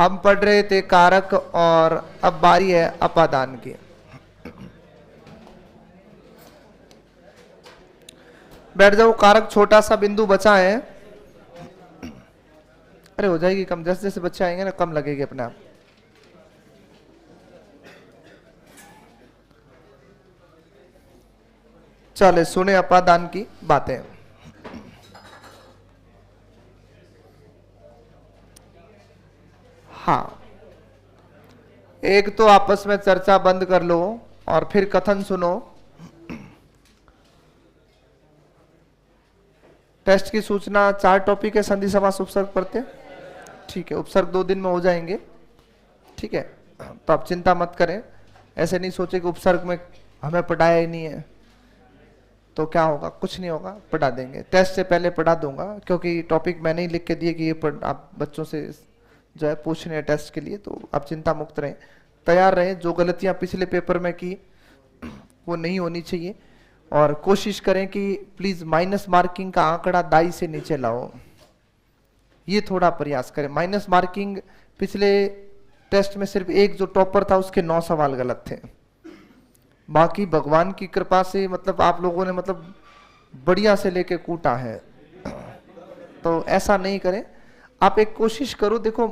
हम पढ़ रहे थे कारक और अब बारी है अपादान की। बैठ जाओ। कारक छोटा सा बिंदु बचा है। अरे हो जाएगी कम, जैसे जैसे बच्चे आएंगे ना कम लगेगी अपने आप। चले सुने अपादान की बातें। हाँ, एक तो आपस में चर्चा बंद कर लो और फिर कथन सुनो। टेस्ट की सूचना 4 टॉपिक है, संधि समास उपसर्ग पढ़ते। ठीक है, उपसर्ग 2 दिन में हो जाएंगे। ठीक है, तो आप चिंता मत करें। ऐसे नहीं सोचे कि उपसर्ग में हमें पढ़ाया ही नहीं है तो क्या होगा, कुछ नहीं होगा, पढ़ा देंगे। टेस्ट से पहले पढ़ा दूंगा क्योंकि टॉपिक मैंने ही लिख के दिए कि ये आप बच्चों से जो है पूछने हैं टेस्ट के लिए, तो आप चिंता मुक्त रहें, तैयार रहें। जो गलतियां पिछले पेपर में की वो नहीं होनी चाहिए और कोशिश करें कि प्लीज माइनस मार्किंग का आंकड़ा दाई से नीचे लाओ, ये थोड़ा प्रयास करें। माइनस मार्किंग पिछले टेस्ट में सिर्फ एक जो टॉपर था उसके 9 सवाल गलत थे, बाकी भगवान की कृपा से मतलब आप लोगों ने मतलब बढ़िया से लेके कूटा है। तो ऐसा नहीं करें। आप एक कोशिश करो, देखो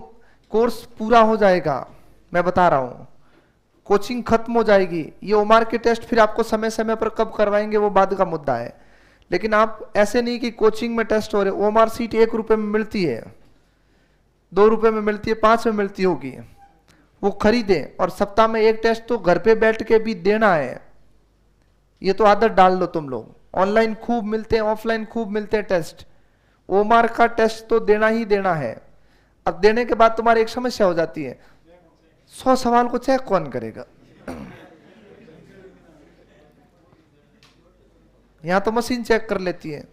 कोर्स पूरा हो जाएगा, मैं बता रहा हूं, कोचिंग खत्म हो जाएगी। ये ओमार के टेस्ट फिर आपको समय समय पर कब करवाएंगे वो बाद का मुद्दा है, लेकिन आप ऐसे नहीं कि कोचिंग में टेस्ट हो रहे। ओमार सीट 1 रुपए में मिलती है, 2 रुपए में मिलती है, 5 में मिलती होगी, वो खरीदें। और सप्ताह में 1 टेस्ट तो घर पे बैठ के भी देना है, ये तो आदत डाल लो तुम लोग। ऑनलाइन खूब मिलते हैं, ऑफलाइन खूब मिलते हैं टेस्ट, ओमार का टेस्ट तो देना ही देना है। अब देने के बाद तुम्हारी एक समस्या हो जाती है, 100 सवाल को चेक कौन करेगा? यहां तो मशीन चेक कर लेती है।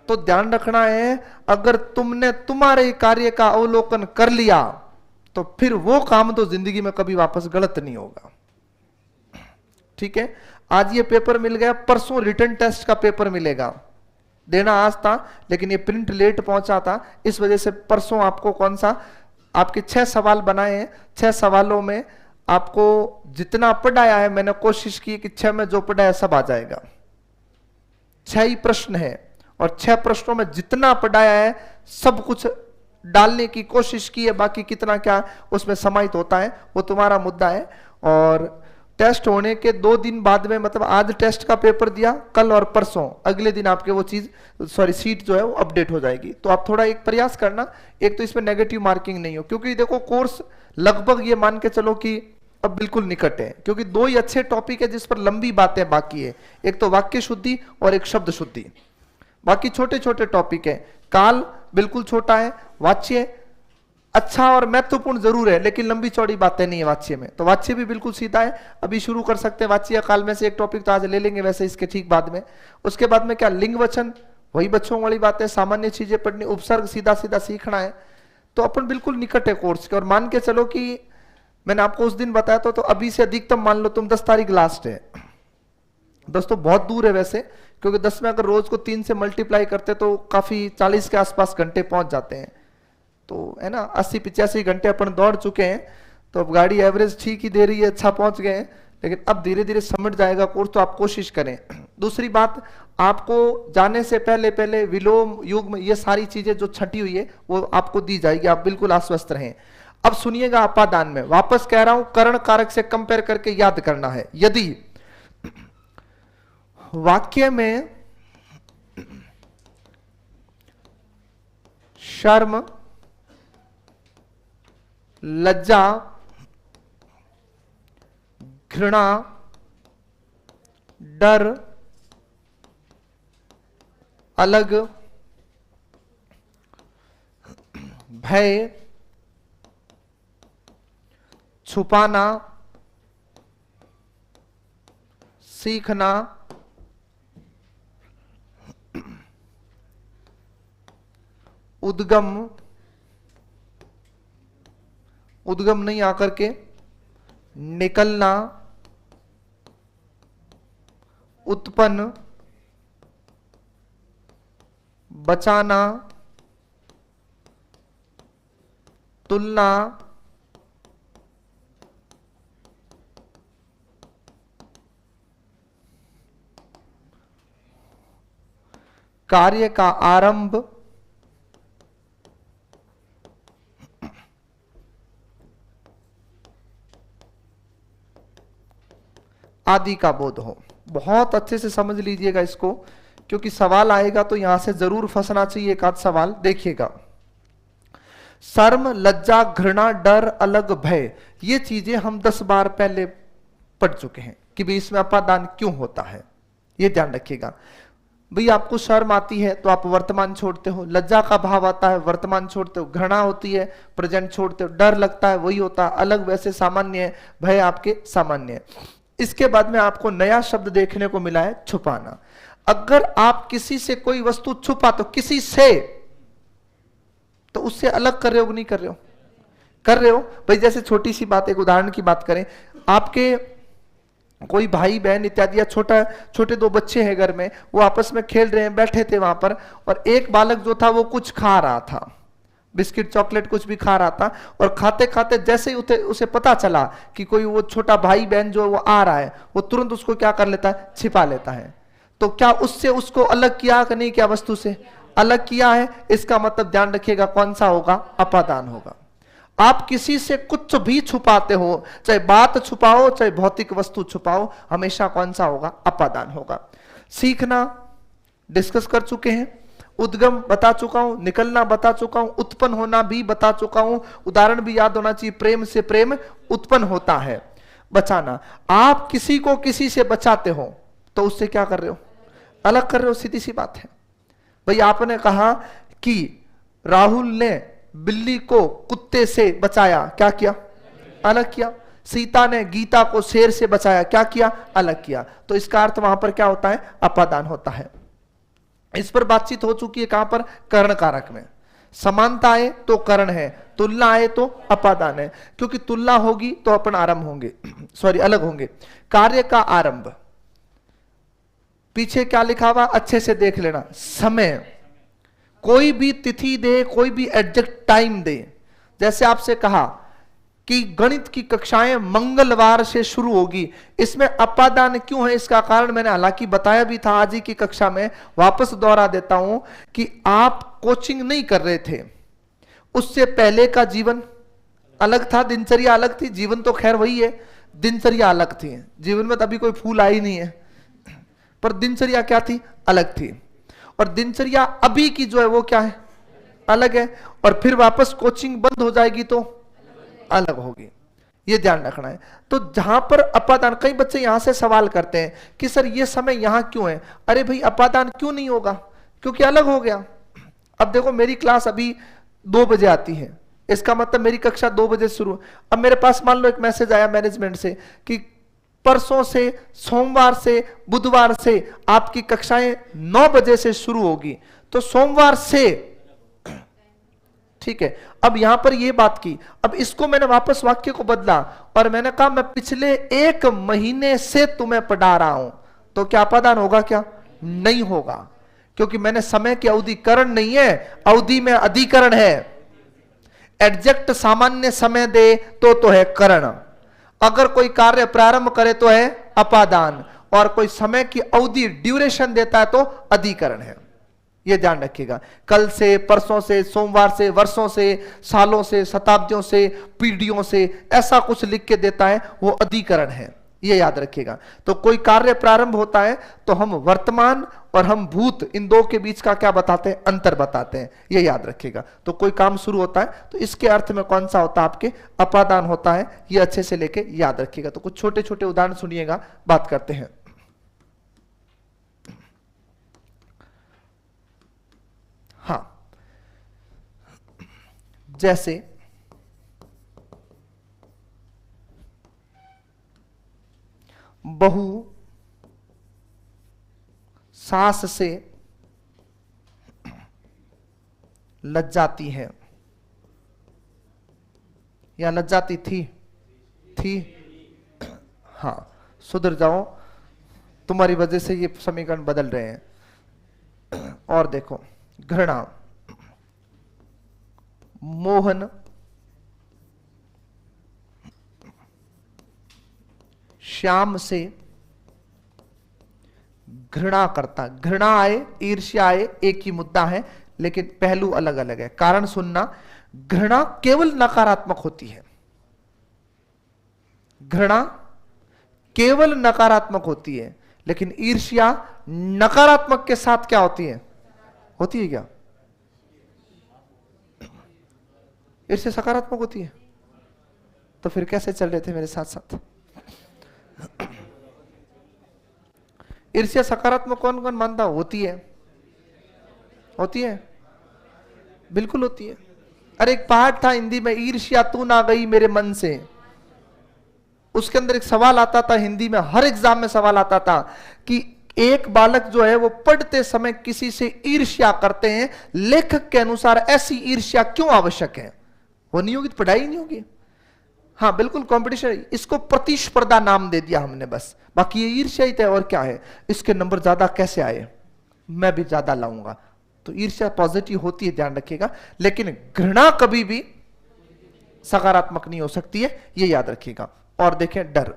तो ध्यान रखना है, अगर तुमने तुम्हारे कार्य का अवलोकन कर लिया तो फिर वो काम तो जिंदगी में कभी वापस गलत नहीं होगा। ठीक है, आज ये पेपर मिल गया, परसों रिटर्न टेस्ट का पेपर मिलेगा। देना आज था लेकिन ये प्रिंट लेट पहुंचा था, इस वजह से परसों आपको कौन सा, आपके 6 सवाल बनाए हैं। 6 सवालों में आपको जितना पढ़ाया है, मैंने कोशिश की कि 6 में जो पढ़ाया सब आ जाएगा। 6 ही प्रश्न है और 6 प्रश्नों में जितना पढ़ाया है सब कुछ डालने की कोशिश की है, बाकी कितना क्या उसमें समाहित होता है वो तुम्हारा मुद्दा है। और टेस्ट होने के 2 दिन बाद में, मतलब आज टेस्ट का पेपर दिया, कल और परसों अगले दिन आपके वो चीज सीट जो है वो अपडेट हो जाएगी। तो आप थोड़ा एक प्रयास करना, एक तो इसमें नेगेटिव मार्किंग नहीं हो, क्योंकि देखो कोर्स लगभग ये मान के चलो कि अब बिल्कुल निकट है, क्योंकि 2 ही अच्छे टॉपिक है जिस पर लंबी बातें बाकी है, एक तो वाक्य शुद्धि और एक शब्द शुद्धि। बाकी छोटे छोटे टॉपिक है। काल बिल्कुल छोटा है, वाच्य अच्छा और महत्वपूर्ण जरूर है लेकिन लंबी चौड़ी बातें नहीं है वाच्य में, तो वाच्य भी बिल्कुल सीधा है। अभी शुरू कर सकते हैं वाच्य काल में से एक टॉपिक, तो आज ले लेंगे वैसे इसके ठीक बाद में। उसके बाद में क्या, लिंग वचन, वही बच्चों वाली बातें, सामान्य चीजें पढ़नी, उपसर्ग सीधा सीधा सीखना है। तो अपन बिल्कुल निकट है कोर्स के। और मान के चलो कि मैंने आपको उस दिन बताया तो अभी से अधिकतम मान लो तुम 10 तारीख लास्ट है। 10 तो बहुत दूर है वैसे, क्योंकि 10 में अगर रोज को 3 से मल्टीप्लाई करते तो काफी 40 के आसपास घंटे पहुंच जाते हैं, तो है ना 80-85 घंटे अपन दौड़ चुके हैं। तो अब गाड़ी एवरेज ठीक ही दे रही है, अच्छा पहुंच गए हैं, लेकिन अब धीरे धीरे समझ जाएगा कोर्स, तो आप कोशिश करें। दूसरी बात, आपको जाने से पहले पहले विलोम युग्म ये सारी चीजें जो छटी हुई है वो आपको दी जाएगी, आप बिल्कुल आश्वस्त रहें। अब सुनिएगा अपादान में, वापस कह रहा हूं करण कारक से कंपेयर करके याद करना है। यदि वाक्य में शर्म, लज्जा, घृणा, डर, अलग, भय, छुपाना, सीखना, उद्गम, उद्गम नहीं आकर के निकलना, उत्पन्न, बचाना, तुलना, कार्य का आरंभ आदि का बोध हो। बहुत अच्छे से समझ लीजिएगा इसको, क्योंकि सवाल आएगा तो यहां से जरूर फंसना चाहिए। एक आध सवाल देखिएगा। शर्म, लज्जा, घृणा, डर, अलग, भय, ये चीजें हम 10 बार पहले पढ़ चुके हैं कि भाई इसमें अपादान क्यों होता है, ये ध्यान रखिएगा। भाई आपको शर्म आती है तो आप वर्तमान छोड़ते हो, लज्जा का भाव आता है वर्तमान छोड़ते हो, घृणा होती है प्रेजेंट छोड़ते हो, डर लगता है वही होता है, अलग वैसे सामान्य है, भय आपके सामान्य है। इसके बाद में आपको नया शब्द देखने को मिला है छुपाना। अगर आप किसी से कोई वस्तु छुपा तो किसी से, तो उससे अलग कर रहे हो कि नहीं कर रहे हो? कर रहे हो। भाई जैसे छोटी सी बात, एक उदाहरण की बात करें, आपके कोई भाई बहन इत्यादि या छोटे 2 बच्चे हैं घर में, वो आपस में खेल रहे हैं, बैठे थे वहां पर, और एक बालक जो था वो कुछ खा रहा था, बिस्किट चॉकलेट कुछ भी खा रहा था, और खाते खाते जैसे ही उसे पता चला कि कोई वो छोटा भाई बहन जो वो आ रहा है, वो तुरंत उसको क्या कर लेता है? छिपा लेता है। तो क्या उससे उसको अलग किया कि नहीं किया? वस्तु से अलग किया है। इसका मतलब ध्यान रखिएगा कौन सा होगा? अपादान होगा। आप किसी से कुछ भी छुपाते हो, चाहे बात छुपाओ चाहे भौतिक वस्तु छुपाओ, हमेशा कौन सा होगा? अपादान होगा। सीखना डिस्कस कर चुके हैं, उद्गम बता चुका हूं, निकलना बता चुका हूं, उत्पन्न होना भी बता चुका हूं, उदाहरण भी याद होना चाहिए, प्रेम से प्रेम उत्पन्न होता है। बचाना, आप किसी को किसी से बचाते हो तो उससे क्या कर रहे हो? अलग कर रहे हो, सीधी सी बात है। भाई आपने कहा कि राहुल ने बिल्ली को कुत्ते से बचाया, क्या किया? अलग किया। सीता ने गीता को शेर से बचाया, क्या किया? अलग किया। तो इसका अर्थ वहां पर क्या होता है? अपादान होता है। इस पर बातचीत हो चुकी है, कहां पर? कर्ण कारक में। समानता आए तो कर्ण है, तुलना आए तो अपादान है, क्योंकि तुलना होगी तो अपन आरंभ होंगे सॉरी अलग होंगे। कार्य का आरंभ, पीछे क्या लिखा हुआ अच्छे से देख लेना। समय, कोई भी तिथि दे, कोई भी एग्जैक्ट टाइम दे। जैसे आपसे कहा कि गणित की कक्षाएं मंगलवार से शुरू होगी, इसमें अपादान क्यों है? इसका कारण मैंने हालांकि बताया भी था आज ही की कक्षा में, वापस दोहरा देता हूं कि आप कोचिंग नहीं कर रहे थे, उससे पहले का जीवन अलग था, दिनचर्या अलग थी। जीवन तो खैर वही है, दिनचर्या अलग थी। जीवन में तभी कोई फूल आई नहीं है, पर दिनचर्या क्या थी? अलग थी। और दिनचर्या अभी की जो है वो क्या है? अलग है। और फिर वापस कोचिंग बंद हो जाएगी तो अलग होगी, ये ध्यान रखना है। तो जहां पर अपादान, कई बच्चे यहां से सवाल करते हैं कि सर ये समय यहां क्यों है? अरे भाई अपादान क्यों नहीं होगा? क्योंकि अलग हो गया। अब देखो मेरी क्लास अभी 2 बजे आती है, इसका मतलब मेरी कक्षा 2 बजे शुरू। अब मेरे पास मान लो एक मैसेज आया मैनेजमेंट से कि परसों से, सोमवार से, बुधवार से आपकी कक्षाएं 9 बजे से शुरू होगी, तो सोमवार से, ठीक है। अब यहां पर यह बात की, अब इसको मैंने वापस वाक्य को बदला और मैंने कहा मैं पिछले 1 महीने से तुम्हें पढ़ा रहा हूं, तो क्या अपादान होगा? क्या नहीं होगा, क्योंकि मैंने समय की अवधि करण नहीं है, अवधि में अधिकरण है। एग्जैक्ट सामान्य समय दे तो है करण, अगर कोई कार्य प्रारंभ करे तो है अपादान, और कोई समय की अवधि ड्यूरेशन देता है तो अधिकरण है। यह ध्यान रखिएगा। कल से, परसों से, सोमवार से, वर्षों से, सालों से, शताब्दियों से, पीढ़ियों से, ऐसा कुछ लिख के देता है वो अधिकरण है, ये याद रखिएगा। तो कोई कार्य प्रारंभ होता है तो हम वर्तमान और हम भूत, इन दो के बीच का क्या बताते हैं? अंतर बताते हैं, ये याद रखिएगा। तो कोई काम शुरू होता है तो इसके अर्थ में कौन सा होता है? आपके अपादान होता है, ये अच्छे से लेके याद रखिएगा। तो कुछ छोटे छोटे उदाहरण सुनिएगा, बात करते हैं। हाँ, जैसे बहू सास से लज्जाती है, या लज्जाती थी। हाँ, सुधर जाओ, तुम्हारी वजह से ये समीकरण बदल रहे हैं। और देखो, घृणा, मोहन श्याम से घृणा करता। घृणा आए, ईर्ष्या आए, एक ही मुद्दा है, लेकिन पहलू अलग अलग है। कारण सुनना, घृणा केवल नकारात्मक होती है। घृणा केवल नकारात्मक होती है, लेकिन ईर्ष्या नकारात्मक के साथ क्या होती है? होती है क्या? ईर्ष्या सकारात्मक होती है? तो फिर कैसे चल रहे थे मेरे साथ साथ? ईर्ष्या सकारात्मक कौन कौन मानता? होती है, होती है, बिल्कुल होती है। अरे एक पाठ था हिंदी में, ईर्ष्या तू ना गई मेरे मन से। उसके अंदर एक सवाल आता था हिंदी में, हर एग्जाम में सवाल आता था कि एक बालक जो है वो पढ़ते समय किसी से ईर्ष्या करते हैं, लेखक के अनुसार ऐसी ईर्ष्या क्यों आवश्यक है? वो नहीं होगी तो पढ़ाई नहीं होगी। हाँ बिल्कुल कंपटीशन, इसको प्रतिस्पर्धा नाम दे दिया हमने बस, बाकी ये ईर्ष्या ही है और क्या है। इसके नंबर ज्यादा कैसे आए, मैं भी ज्यादा लाऊंगा। तो ईर्ष्या पॉजिटिव होती है, ध्यान रखिएगा, लेकिन घृणा कभी भी सकारात्मक नहीं हो सकती है, ये याद रखिएगा। और देखें डर,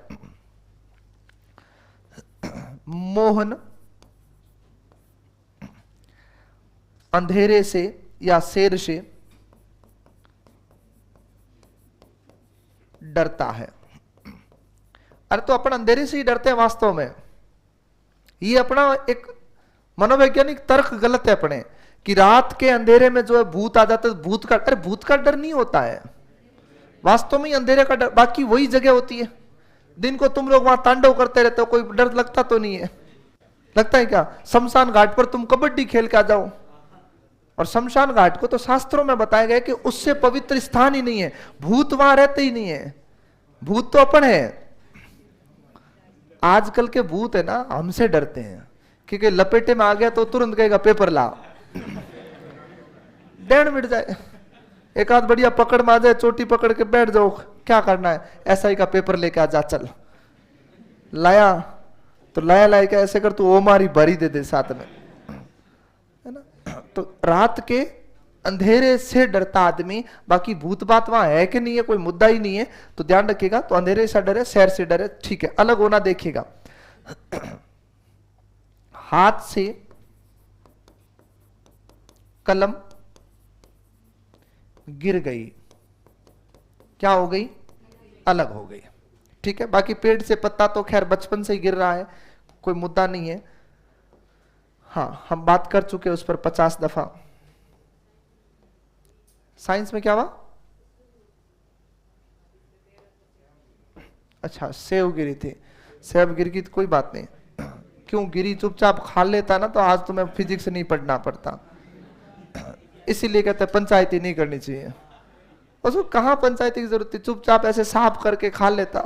मोहन अंधेरे से या शेर से डरता है। अरे तो अपन अंधेरे से ही डरते हैं वास्तव में। ये अपना एक मनोवैज्ञानिक तर्क गलत है अपने, कि रात के अंधेरे में जो है भूत आ जाता है, भूत का, अरे भूत का डर नहीं होता है वास्तव में, अंधेरे का डर। बाकी वही जगह होती है, दिन को तुम लोग वहां तांडव करते रहते हो, कोई डर लगता तो नहीं है। लगता है क्या? शमशान घाट पर तुम कबड्डी खेल के आ जाओ, और शमशान घाट को तो शास्त्रों में बताया गया कि उससे पवित्र स्थान ही नहीं है, भूत वहां रहते ही नहीं है। भूत तो अपन है। आजकल के भूत है ना, हमसे डरते हैं, क्योंकि लपेटे में आ गया तो तुरंत कहेगा पेपर ला, डेढ़ मिट जाए, एक आध बढ़िया पकड़ में आ जाए, चोटी पकड़ के बैठ जाओ, क्या करना है, एसआई का पेपर लेके आ जा, चल लाया तो लाया लाया क्या, ऐसे कर तू ओमारी भरी दे दे साथ में, है ना। तो रात के अंधेरे से डरता आदमी, बाकी भूत बात वहां है कि नहीं है, कोई मुद्दा ही नहीं है। तो ध्यान रखिएगा, तो अंधेरे से डरे, शहर से डरे, ठीक है, अलग होना देखिएगा। हाथ से कलम गिर गई, क्या हो गई? अलग हो गई, ठीक है। बाकी पेड़ से पत्ता तो खैर बचपन से ही गिर रहा है, कोई मुद्दा नहीं है। हाँ हम बात कर चुके उस पर 50 दफा। साइंस में क्या हुआ? अच्छा सेव गिरी थी, सेव गिर गई तो कोई बात नहीं, क्यों गिरी, चुपचाप खा लेता ना तो आज तुम्हें फिजिक्स नहीं पढ़ना पड़ता। इसीलिए कहते हैं पंचायती नहीं करनी चाहिए। उसको कहां पंचायती की जरूरत थी, चुपचाप ऐसे साफ करके खा लेता।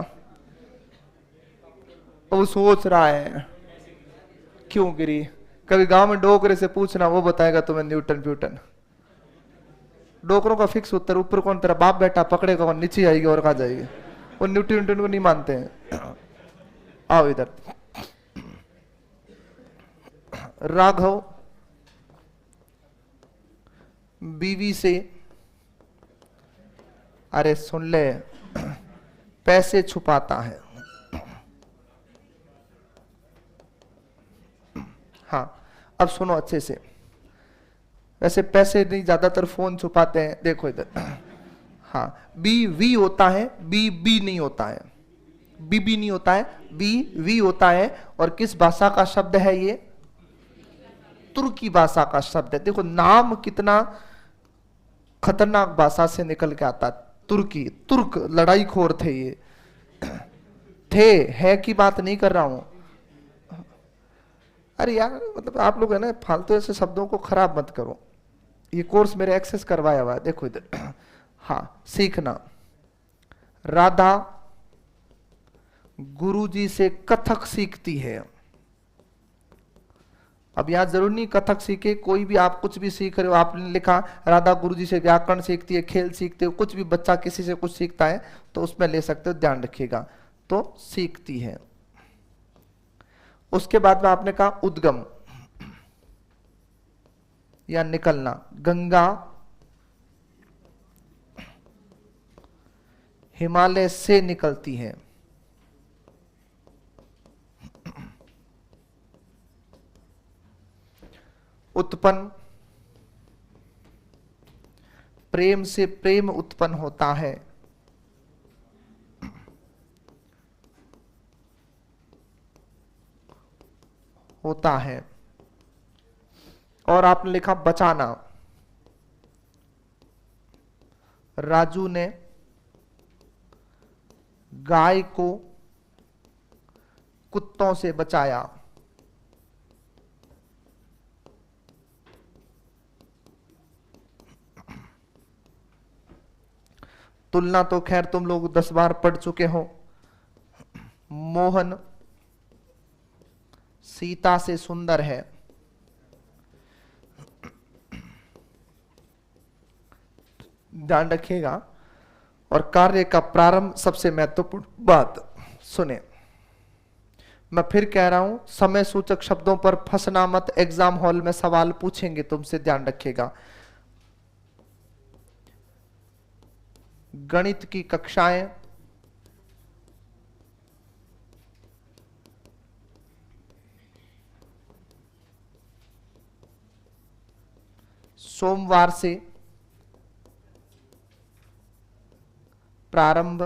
वो सोच रहा है क्यों गिरी, कभी गांव में डोकरे से पूछना, वो बताएगा तुम्हें न्यूटन प्यूटन। डोकरों का फिक्स उत्तर, ऊपर कौन तेरा बाप बेटा पकड़ेगा और नीचे आएगी और कहा जाएगी, वो न्यूटन न्यूटन को नहीं मानते हैं। आओ इधर। राघव बीवी से, अरे सुन ले, पैसे छुपाता है। हाँ अब सुनो अच्छे से, वैसे पैसे नहीं, ज्यादातर फोन छुपाते हैं, देखो इधर। हाँ बी वी होता है, बी बी नहीं होता है, बी बी नहीं होता है, बी वी होता है। और किस भाषा का शब्द है ये? तुर्की भाषा का शब्द है। देखो नाम कितना खतरनाक भाषा से निकल के आता, तुर्की, तुर्क लड़ाई खोर थे ये, थे, है की बात नहीं कर रहा हूं। अरे यार मतलब आप लोग है ना फालतू ऐसे शब्दों को खराब मत करो, ये कोर्स मेरे एक्सेस करवाया हुआ है, देखो इधर। हाँ सीखना, राधा गुरुजी से कथक सीखती है। अब यहां जरूर नहीं कथक सीखे, कोई भी आप कुछ भी सीख रहे हो, आपने लिखा राधा गुरुजी से व्याकरण सीखती है, खेल सीखते हो, कुछ भी बच्चा किसी से कुछ सीखता है तो उसमें ले सकते हो, ध्यान रखिएगा। तो सीखती है। उसके बाद में आपने कहा उद्गम या निकलना, गंगा हिमालय से निकलती है। उत्पन्न, प्रेम से प्रेम उत्पन्न होता है, और आपने लिखा बचाना। राजू ने गाय को कुत्तों से बचाया। तुलना तो खैर तुम लोग 10 बार पढ़ चुके हो। मोहन सीता से सुंदर है। ध्यान रखिएगा। और कार्य का प्रारंभ सबसे महत्वपूर्ण बात सुने। मैं फिर कह रहा हूं, समय सूचक शब्दों पर फंसना मत। एग्जाम हॉल में सवाल पूछेंगे तुमसे, ध्यान रखिएगा। गणित की कक्षाएं सोमवार से प्रारंभ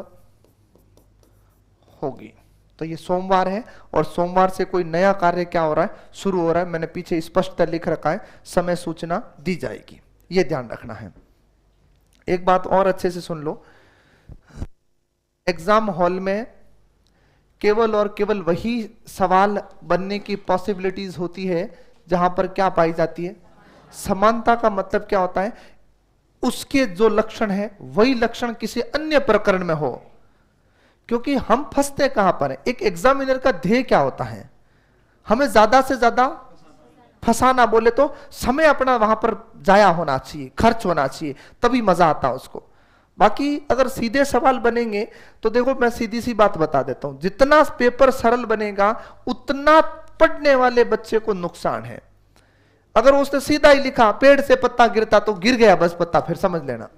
होगी। तो ये सोमवार है, और सोमवार से कोई नया कार्य क्या हो रहा है, शुरू हो रहा है। मैंने पीछे स्पष्ट लिख रखा है, समय सूचना दी जाएगी, ये ध्यान रखना है। एक बात और अच्छे से सुन लो, एग्जाम हॉल में केवल और केवल वही सवाल बनने की पॉसिबिलिटीज होती है जहां पर क्या पाई जाती है, समानता। का मतलब क्या होता है, उसके जो लक्षण है वही लक्षण किसी अन्य प्रकरण में हो। क्योंकि हम फंसते कहां पर है, एक एग्जामिनर का ध्येय क्या होता है, हमें ज्यादा से ज्यादा फंसाना। बोले तो समय अपना वहां पर जाया होना चाहिए, खर्च होना चाहिए, तभी मजा आता है उसको। बाकी अगर सीधे सवाल बनेंगे तो देखो, मैं सीधी सी बात बता देता हूं, जितना पेपर सरल बनेगा उतना पढ़ने वाले बच्चे को नुकसान है। अगर उसने सीधा ही लिखा पेड़ से पत्ता गिरता तो गिर गया बस पत्ता, फिर समझ लेना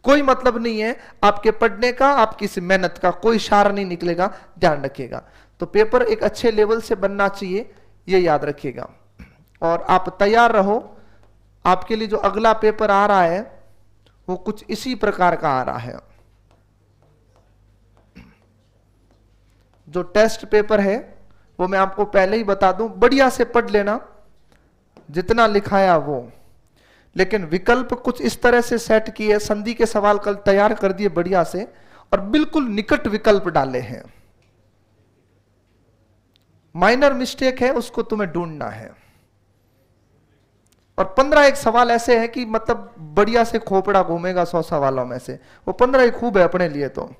कोई मतलब नहीं है आपके पढ़ने का, आपकी मेहनत का कोई सार नहीं निकलेगा। ध्यान रखिएगा। तो पेपर एक अच्छे लेवल से बनना चाहिए, ये याद रखिएगा। और आप तैयार रहो, आपके लिए जो अगला पेपर आ रहा है वो कुछ इसी प्रकार का आ रहा है। जो टेस्ट पेपर है वो मैं आपको पहले ही बता दूं, बढ़िया से पढ़ लेना जितना लिखाया वो। लेकिन विकल्प कुछ इस तरह से सेट किए, संधि के सवाल कल तैयार कर दिए बढ़िया से, और बिल्कुल निकट विकल्प डाले हैं। माइनर मिस्टेक है उसको तुम्हें ढूंढना है। और 15 एक सवाल ऐसे हैं कि मतलब बढ़िया से खोपड़ा घूमेगा 100 सवालों में से, वो 15 ही खूब है अपने लिए। तो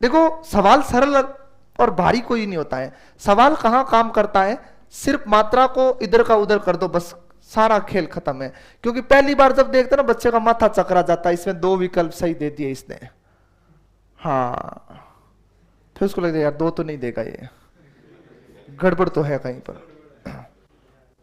देखो, सवाल सरल और भारी कोई नहीं होता है। सवाल कहां काम करता है, सिर्फ मात्रा को इधर का उधर कर दो बस, सारा खेल खत्म है। क्योंकि पहली बार जब देखते ना बच्चे का माथा चकरा जाता है, इसमें 2 विकल्प सही दे दिए इसने, हाँ, फिर उसको लगता है यार 2 तो नहीं देगा, ये गड़बड़ तो है कहीं पर,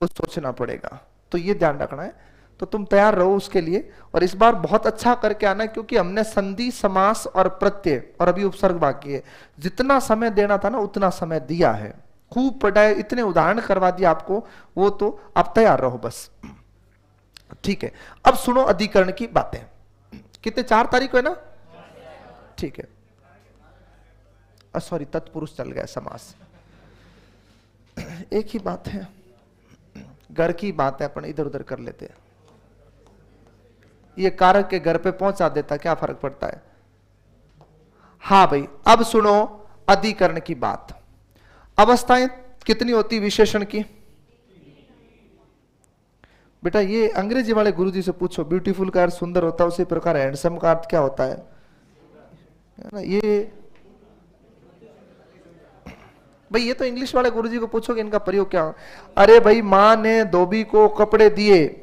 तो सोचना पड़ेगा। तो ये ध्यान रखना है। तो तुम तैयार रहो उसके लिए, और इस बार बहुत अच्छा करके आना, क्योंकि हमने संधि, समास और प्रत्यय और अभी उपसर्ग बाकी है। जितना समय देना था ना उतना समय दिया है, खूब पढ़ाए, इतने उदाहरण करवा दिया आपको, वो तो आप तैयार रहो बस। ठीक है, अब सुनो अधिकरण की बातें। कितने, 4 तारीख को है ना, ठीक है। सॉरी, तत्पुरुष चल गया, समास एक ही बात है, घर की बात है, अपन इधर उधर कर लेते हैं। ये कारक के घर पे पहुंचा देता, क्या फर्क पड़ता है। हाँ भाई, अब सुनो अधिकरण की बात। अवस्थाएं कितनी होती विशेषण की? बेटा ये अंग्रेजी वाले गुरुजी से पूछो, ब्यूटीफुल का अर्थ सुंदर होता है, उसी प्रकार हैंडसम का अर्थ क्या होता है ना। ये भाई ये तो इंग्लिश वाले गुरुजी को पूछोगे इनका प्रयोग क्या हो। अरे भाई, मां ने धोबी को कपड़े दिए,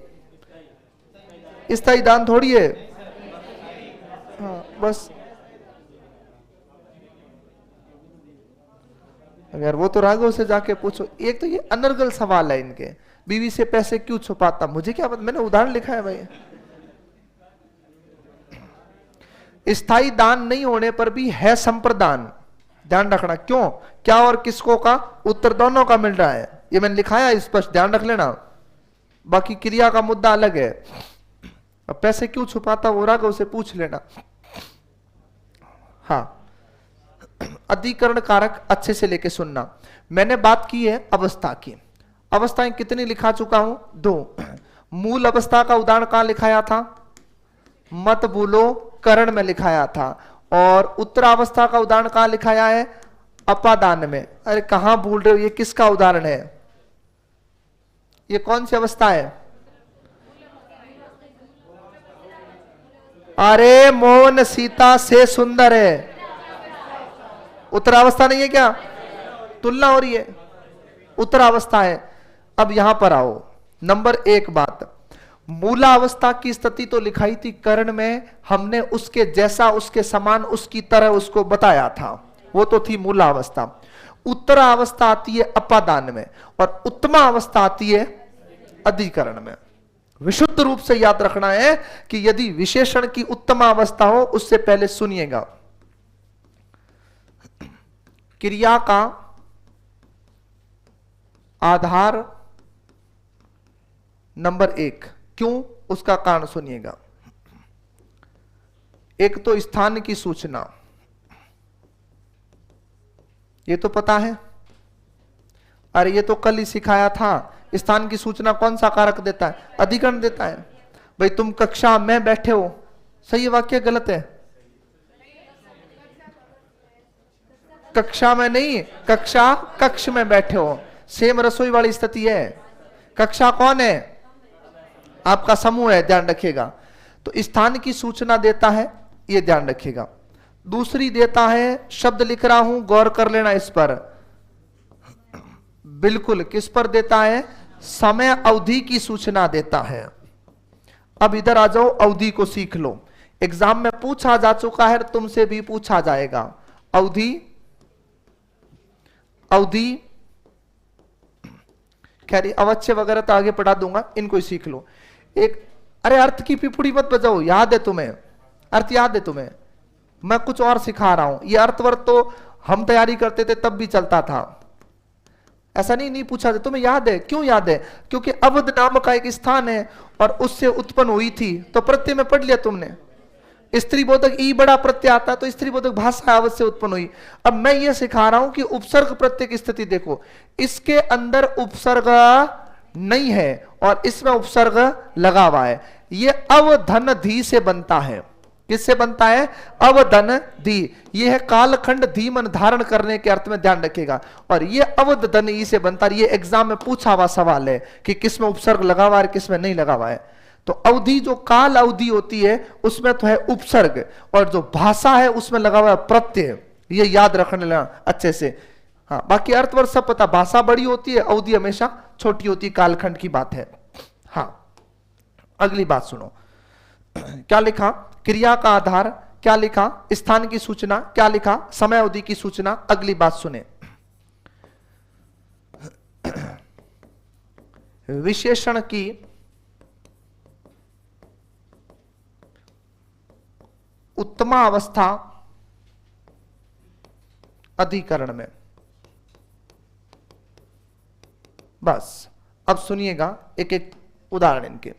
स्थायी दान थोड़ी है। हाँ बस, अगर वो तो राघव से जाके पूछो। एक तो ये अनर्गल सवाल है इनके, बीवी से पैसे क्यों छुपाता, मुझे क्या पता, मैंने उदाहरण लिखा है भाई। स्थायी दान नहीं होने पर भी है संप्रदान, ध्यान रखना। क्यों, क्या और किसको का, उत्तर दोनों का मिल रहा है, ये मैंने लिखाया स्पष्ट, ध्यान रख लेना। बाकी क्रिया का मुद्दा अलग है। अब पैसे क्यों छुपाता हो रहा, उसे पूछ लेना। हाँ, अधिकरण कारक अच्छे से लेके सुनना। मैंने बात की है अवस्था की। अवस्थाएं कितनी लिखा चुका हूं? 2। मूल अवस्था का उदाहरण कहां लिखाया था? मत भूलो, करण में लिखाया था। और उत्तरावस्था का उदाहरण कहां लिखाया है? अपादान में। अरे कहां भूल रहे हो, ये किसका उदाहरण है? ये कौन सी अवस्था है? अरे मोहन सीता से सुंदर है, उत्तरावस्था नहीं है क्या? तुलना हो रही है, उत्तरावस्था है। अब यहां पर आओ, नंबर 1 बात, मूलावस्था की स्थिति तो लिखाई थी कर्ण में, हमने उसके जैसा, उसके समान, उसकी तरह उसको बताया था, वो तो थी मूलावस्था। उत्तरावस्था आती है अपादान में, और उत्तमा अवस्था आती है अधिकरण में। विशुद्ध रूप से याद रखना है कि यदि विशेषण की उत्तम अवस्था हो, उससे पहले सुनिएगा, क्रिया का आधार नंबर 1, क्यों, उसका कारण सुनिएगा। एक तो स्थान की सूचना, ये तो पता है, अरे ये तो कल ही सिखाया था। स्थान की सूचना कौन सा कारक देता है? अधिकरण देता है। भाई तुम कक्षा में बैठे हो, सही वाक्य गलत है? कक्षा में नहीं, कक्षा कक्ष में बैठे हो, सेम रसोई वाली स्थिति है। कक्षा कौन है? आपका समूह है, ध्यान रखिएगा। तो स्थान की सूचना देता है, ये ध्यान रखिएगा। दूसरी देता है, शब्द लिख रहा हूं, गौर कर लेना इस पर, बिल्कुल किस पर देता है? समय अवधि की सूचना देता है। अब इधर आ जाओ, अवधि को सीख लो, एग्जाम में पूछा जा चुका है, तुमसे भी पूछा जाएगा। अवधि, अवधि, खैर अवश्य वगैरह तो आगे पढ़ा दूंगा, इनको ही सीख लो। एक, अरे अर्थ की पिपुड़ी मत बजाओ, याद है तुम्हें? अर्थ याद है तुम्हें? मैं कुछ और सिखा रहा हूं। ये अर्थवर्त तो हम तैयारी करते थे तब भी चलता था, ऐसा नहीं पूछा था। तुम्हें याद है? क्यों याद है? क्योंकि अवध नाम का एक स्थान है और उससे उत्पन्न हुई थी, तो प्रत्यय में पढ़ लिया तुमने। स्त्री बोधक ई बड़ा प्रत्यय आता, तो स्त्री बोधक भाषा अवध से उत्पन्न हुई। अब मैं ये सिखा रहा हूं कि उपसर्ग प्रत्यय की स्थिति देखो, इसके अंदर उपसर्ग नहीं है और इसमें उपसर्ग लगा हुआ है। ये अवधन धी से बनता है। किससे बनता है? अवधन धी। ये है कालखंड धीमन धारण करने के अर्थ में, ध्यान रखिएगा। और ये अवधन ई से बनता है। ये एग्जाम में पूछा हुआ सवाल है कि किसमें उपसर्ग लगा हुआ है, किसमें नहीं लगा हुआ है। तो अवधि जो काल अवधि होती है उसमें तो है उपसर्ग, और जो भाषा है उसमें लगा हुआ है प्रत्यय। ये याद रखने लेना अच्छे से। हाँ, बाकी अर्थवर्ग सब पता, भाषा बड़ी होती है, अवधि हमेशा छोटी होती है, कालखंड की बात है। हाँ, अगली बात सुनो, क्या लिखा? क्रिया का आधार, क्या लिखा? स्थान की सूचना, क्या लिखा? समय अवधि की सूचना। अगली बात सुने, विशेषण की उत्तमा अवस्था अधिकरण में। बस अब सुनिएगा एक एक उदाहरण इनके।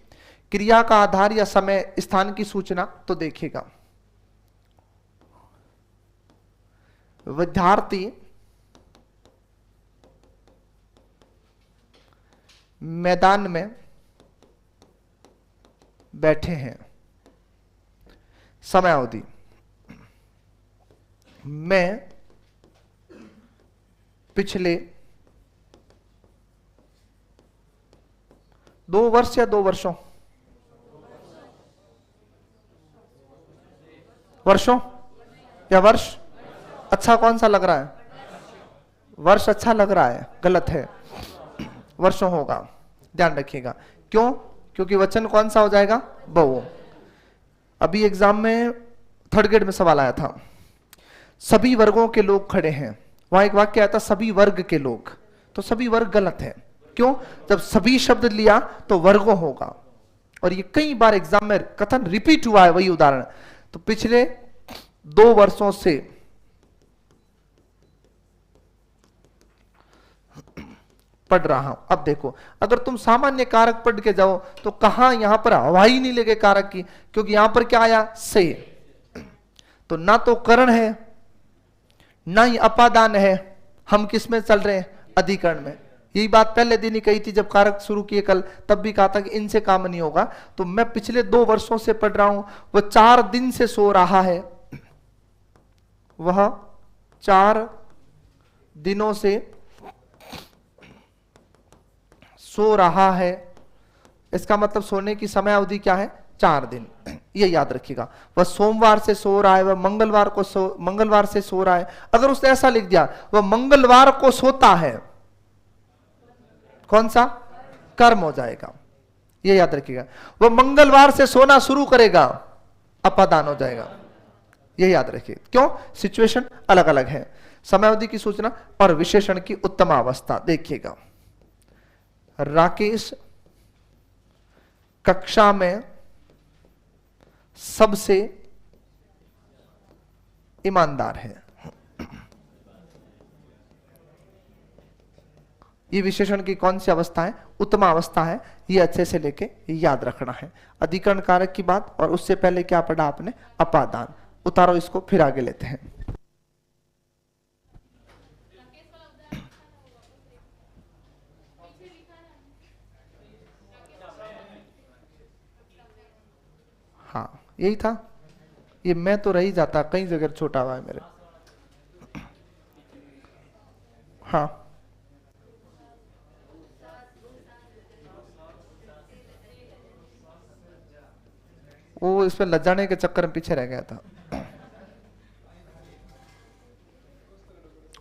क्रिया का आधार या समय, स्थान की सूचना, तो देखिएगा, विद्यार्थी मैदान में बैठे हैं। समय अवधि, मैं पिछले 2 वर्ष या 2 वर्षों, वर्षों या वर्ष? अच्छा कौन सा लग रहा है? वर्ष अच्छा लग रहा है, गलत है, वर्षों होगा, ध्यान रखिएगा। क्यों? क्योंकि वचन कौन सा हो जाएगा? बहु। अभी एग्जाम में 3rd ग्रेड में सवाल आया था, सभी वर्गों के लोग खड़े हैं, वहां एक वाक्य आया था सभी वर्ग के लोग, तो सभी वर्ग गलत है। क्यों? जब सभी शब्द लिया तो वर्गों होगा, और ये कई बार एग्जाम में कथन रिपीट हुआ है, वही उदाहरण। तो पिछले 2 वर्षों से पढ़ रहा हूं। अब देखो, अगर तुम सामान्य कारक पढ़ के जाओ तो कहां यहां पर हवा ही नहीं लगे कारक की, क्योंकि यहां पर क्या आया, से। तो ना तो करण है ना ही अपादान है, हम किस में चल रहे हैं, अधिकरण में। यही बात पहले दिन ही कही थी जब कारक शुरू किए कल, तब भी कहा था कि इनसे काम नहीं होगा। तो मैं पिछले 2 वर्षों से पढ़ रहा हूं, वह 4 दिन से सो रहा है, वह 4 दिनों से सो रहा है। इसका मतलब सोने की समय अवधि क्या है, 4 दिन। ये याद रखिएगा। वह सोमवार से सो रहा है, वह मंगलवार से सो रहा है। अगर उसने ऐसा लिख दिया वह मंगलवार को सोता है, कौन सा, कर्म हो जाएगा, ये याद रखिएगा। वह मंगलवार से सोना शुरू करेगा, अपादान हो जाएगा, ये याद रखिए। क्यों, सिचुएशन अलग अलग है। समयावधि की सूचना और विशेषण की उत्तम अवस्था। देखिएगा, राकेश कक्षा में सबसे ईमानदार है। ये विशेषण की कौन सी अवस्था है, उत्तम अवस्था है। ये अच्छे से लेके याद रखना है। अधिकरण कारक की बात, और उससे पहले क्या पढ़ा आपने, अपादान। उतारो इसको, फिर आगे लेते हैं। हाँ यही था, ये मैं तो रही जाता, कई जगह छोटा हुआ है मेरे। हाँ वो इस पे लज्जाने के चक्कर में पीछे रह गया था।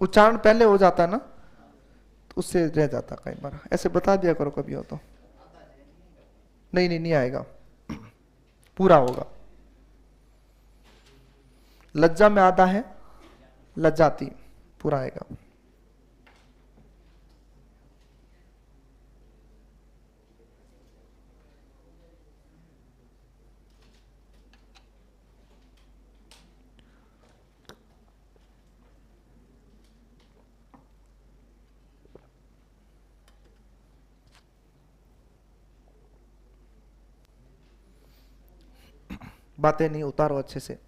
उच्चारण पहले हो जाता है ना, तो उससे रह जाता कई बार। ऐसे बता दिया करो कभी हो तो। नहीं नहीं नहीं आएगा, पूरा होगा। लज्जा में आधा है, लज्जाती, पूरा आएगा। बातें नहीं, उतारो अच्छे से।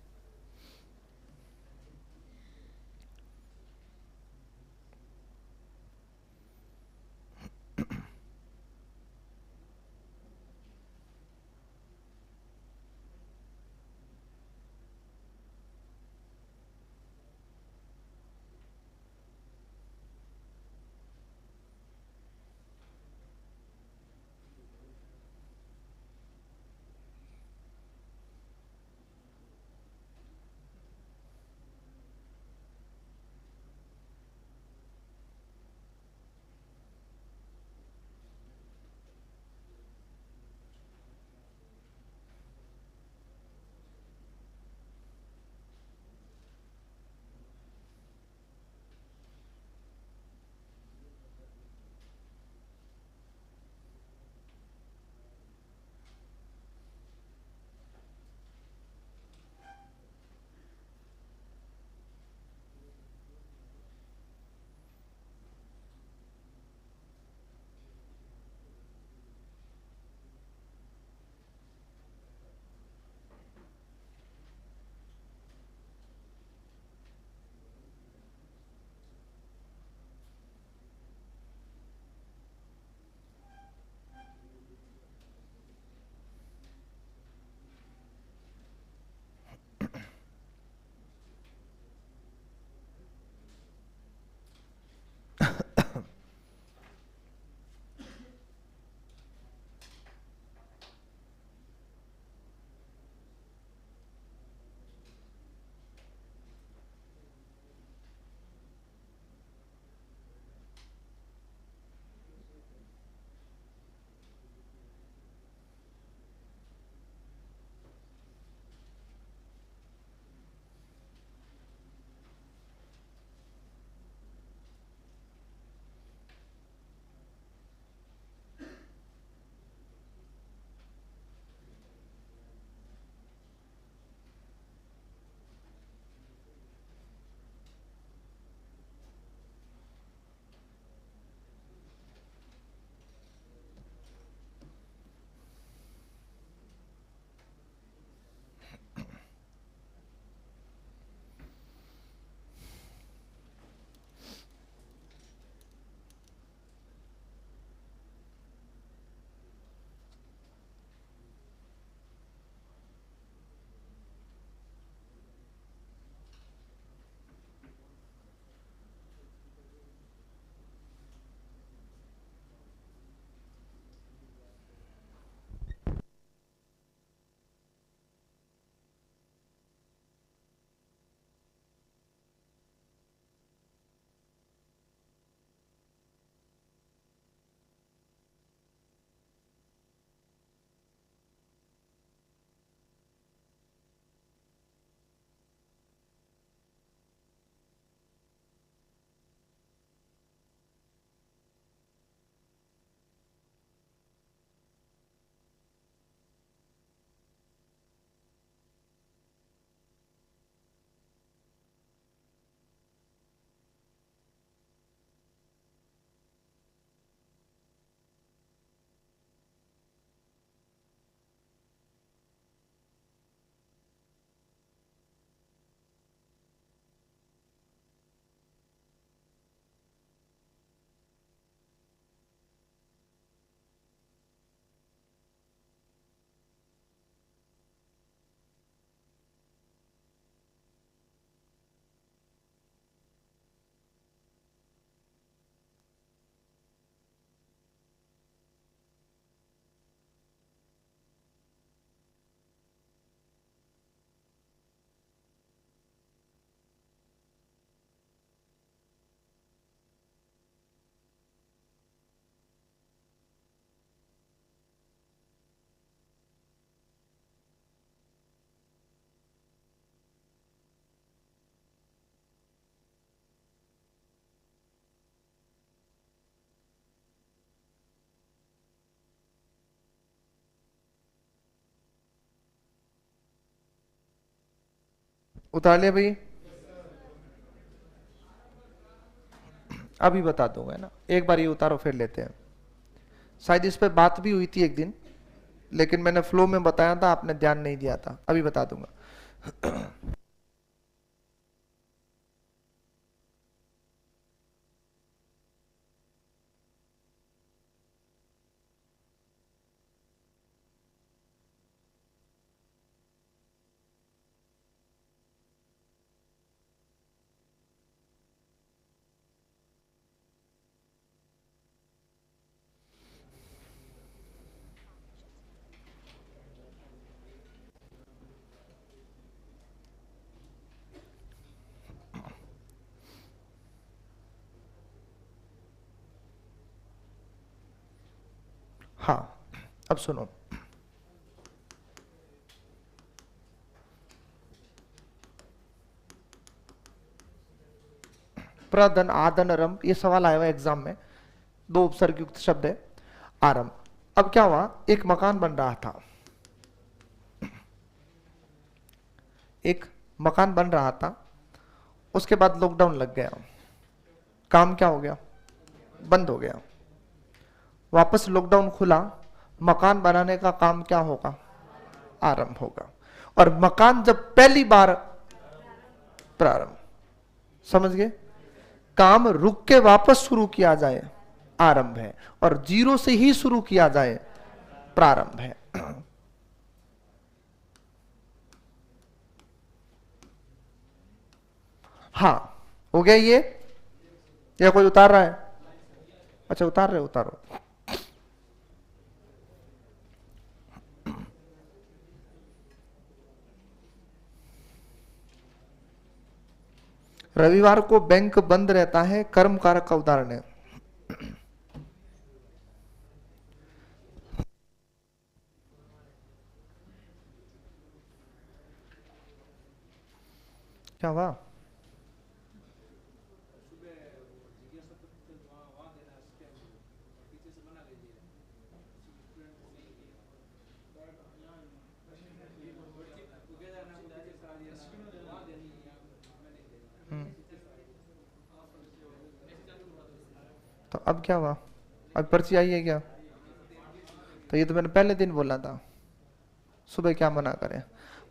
उतार लिया भाई? अभी बता दूंगा ना, एक बार ये उतारो फिर लेते हैं। शायद इस पे बात भी हुई थी एक दिन, लेकिन मैंने फ्लो में बताया था, आपने ध्यान नहीं दिया था। अभी बता दूंगा। हाँ, अब सुनो। प्रधन आदन रम, ये सवाल आया हुआ एग्जाम में, दो उपसर्ग युक्त शब्द है, आरंभ। अब क्या हुआ, एक मकान बन रहा था, एक मकान बन रहा था, उसके बाद लॉकडाउन लग गया, काम क्या हो गया, बंद हो गया। वापस लॉकडाउन खुला, मकान बनाने का काम क्या होगा, आरंभ होगा। और मकान जब पहली बार प्रारंभ, समझ गए, काम रुक के वापस शुरू किया जाए आरंभ है, और जीरो से ही शुरू किया जाए प्रारंभ है। हाँ, हो गया ये, या कोई उतार रहा है? अच्छा उतार रहे, उतारो। रविवार को बैंक बंद रहता है, कर्म कारक का उदाहरण है। क्या हुआ? तो अब क्या हुआ, अब पर्ची आई है क्या? तो ये तो मैंने पहले दिन बोला था, सुबह क्या मना करें।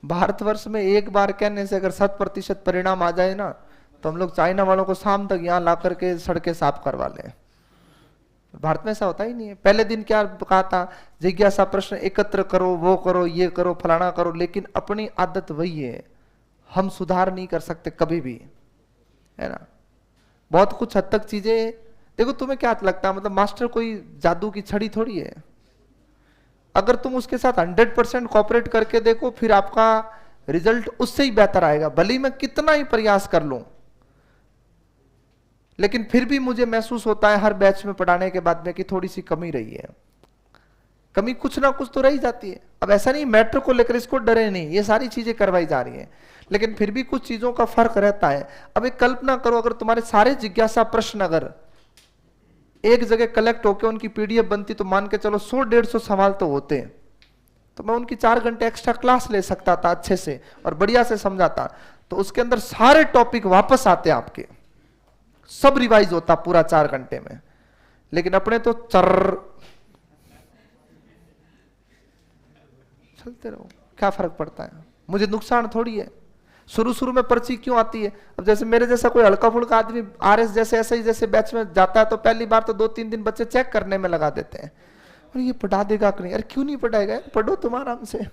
भारतवर्ष में एक बार कहने से अगर 100% परिणाम आ जाए ना, तो हम लोग चाइना वालों को शाम तक यहाँ ला करके सड़कें साफ करवा लें। भारत में ऐसा होता ही नहीं है। पहले दिन क्या कहा था, जिज्ञासा प्रश्न एकत्र करो, वो करो, ये करो, फलाना करो, लेकिन अपनी आदत वही है, हम सुधार नहीं कर सकते कभी भी, है ना। बहुत कुछ हद तक चीजें, देखो तुम्हें क्या लगता है, मतलब मास्टर कोई जादू की छड़ी थोड़ी है। अगर तुम उसके साथ 100% कॉपरेट करके देखो, फिर आपका रिजल्ट उससे ही बेहतर आएगा। भले ही मैं कितना ही प्रयास कर लूं, लेकिन फिर भी मुझे महसूस होता है हर बैच में पढ़ाने के बाद में कि थोड़ी सी कमी रही है, कमी कुछ ना कुछ तो रही जाती है। अब ऐसा नहीं मैट्रिक को लेकर इसको डरे नहीं, ये सारी चीजें करवाई जा रही हैं, लेकिन फिर भी कुछ चीजों का फर्क रहता है। अब एक कल्पना करो, अगर तुम्हारे सारे जिज्ञासा प्रश्न अगर एक जगह कलेक्ट होकर उनकी पीडीएफ बनती, तो मान के चलो 100-150 सवाल तो होते हैं, तो मैं उनकी 4 घंटे एक्स्ट्रा क्लास ले सकता था अच्छे से और बढ़िया से समझाता, तो उसके अंदर सारे टॉपिक वापस आते आपके, सब रिवाइज होता पूरा 4 घंटे में। लेकिन अपने तो चलते रहो, क्या फर्क पड़ता है, मुझे नुकसान थोड़ी है। शुरू शुरू में पर्ची क्यों आती है? अब जैसे मेरे जैसा कोई हल्का फुल्का आदमी आरएस जैसे ऐसे ही जैसे बैच में जाता है, तो पहली बार तो 2-3 दिन बच्चे चेक करने में लगा देते हैं, और ये पढ़ा देगा कि नहीं। अरे क्यों नहीं पढ़ाएगा, पढ़ो तुम आराम से,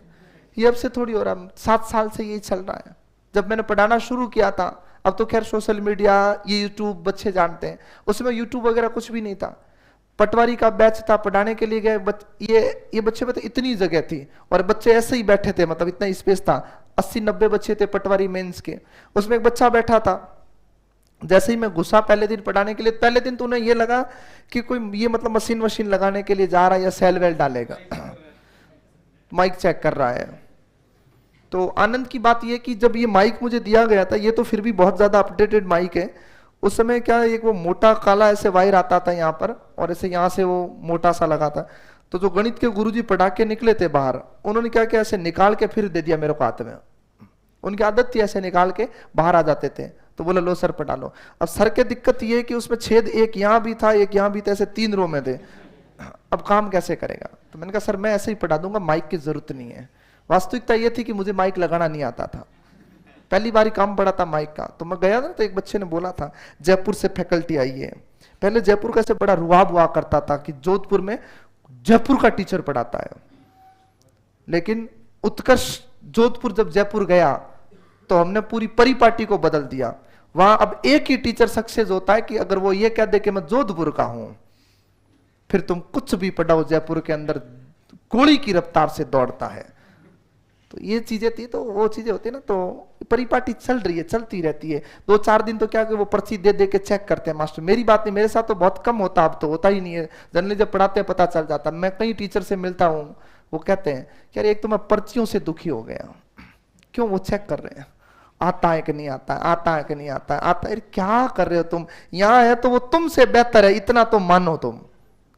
ये अब से थोड़ी हो रहा, 7 साल से यही चल रहा है। जब मैंने पढ़ाना शुरू किया था, अब तो खैर सोशल मीडिया, ये यूट्यूब बच्चे जानते हैं, उसमें यूट्यूब वगैरह कुछ भी नहीं था। पटवारी का बैच था, पढ़ाने के लिए गए, ये बच्चे में तो इतनी जगह थी और बच्चे ऐसे ही बैठे थे, मतलब इतना स्पेस था, 80-90 बच्चे थे पटवारी मेंस के, उसमें एक बच्चा बैठा था। जैसे ही मैं घुसा पहले दिन पढ़ाने के लिए, पहले दिन तो उन्हें ये लगा कि कोई ये मतलब मशीन लगाने के लिए जा रहा है या सेल वेल डालेगा, माइक चेक कर रहा है। तो आनंद की बात यह कि जब ये माइक मुझे दिया गया था, ये तो फिर भी बहुत ज्यादा अपडेटेड माइक है। उस समय क्या, एक वो मोटा काला ऐसे वायर आता था यहाँ पर, और ऐसे यहाँ से वो मोटा सा लगा था। तो जो गणित के गुरुजी पढ़ा के निकले थे बाहर, उन्होंने क्या किया, ऐसे निकाल के फिर दे दिया मेरे को हाथ में, उनकी आदत थी ऐसे निकाल के बाहर आ जाते थे। तो बोला लो सर पढ़ा लो। अब सर के दिक्कत ये है कि उसमें छेद एक यहां भी था एक यहां भी था, ऐसे 3 रो में थे। अब काम कैसे करेगा? तो मैंने कहा सर मैं ऐसे ही पढ़ा दूंगा, माइक की जरूरत नहीं है। वास्तविकता ये थी कि मुझे माइक लगाना नहीं आता था, पहली बार ही काम पड़ा था माइक का। तो मैं गया था तो एक बच्चे ने बोला था जयपुर से फैकल्टी आई है। पहले जयपुर का से बड़ा रुआब हुआ करता था कि जोधपुर में जयपुर का टीचर पढ़ाता है, लेकिन उत्कर्ष जोधपुर जब जयपुर गया तो हमने पूरी परिपाटी को बदल दिया। वहां अब एक ही टीचर सक्सेस होता है कि अगर वो ये कह दे कि मैं जोधपुर का हूं, फिर तुम कुछ भी पढ़ाओ जयपुर के अंदर गोली की रफ्तार से दौड़ता है। तो ये चीजें थी, तो वो चीजें होती है ना, तो परिपाटी चल रही है, चलती रहती है। 2-4 दिन तो क्या कि वो पर्ची दे दे के चेक करते हैं मास्टर। मेरी बात नहीं, मेरे साथ तो बहुत कम होता, अब तो होता ही नहीं है। जनरली जब पढ़ाते हैं पता चल जाता। मैं कई टीचर से मिलता हूं, वो कहते हैं यार एक तो मैं पर्चियों से दुखी हो गया। क्यों? वो चेक कर रहे हैं आता है कि नहीं आता है, आता है कि नहीं आता है, आता है। क्या कर रहे हो तुम? यहां है तो वो तुमसे बेहतर है, इतना तो मानो तुम,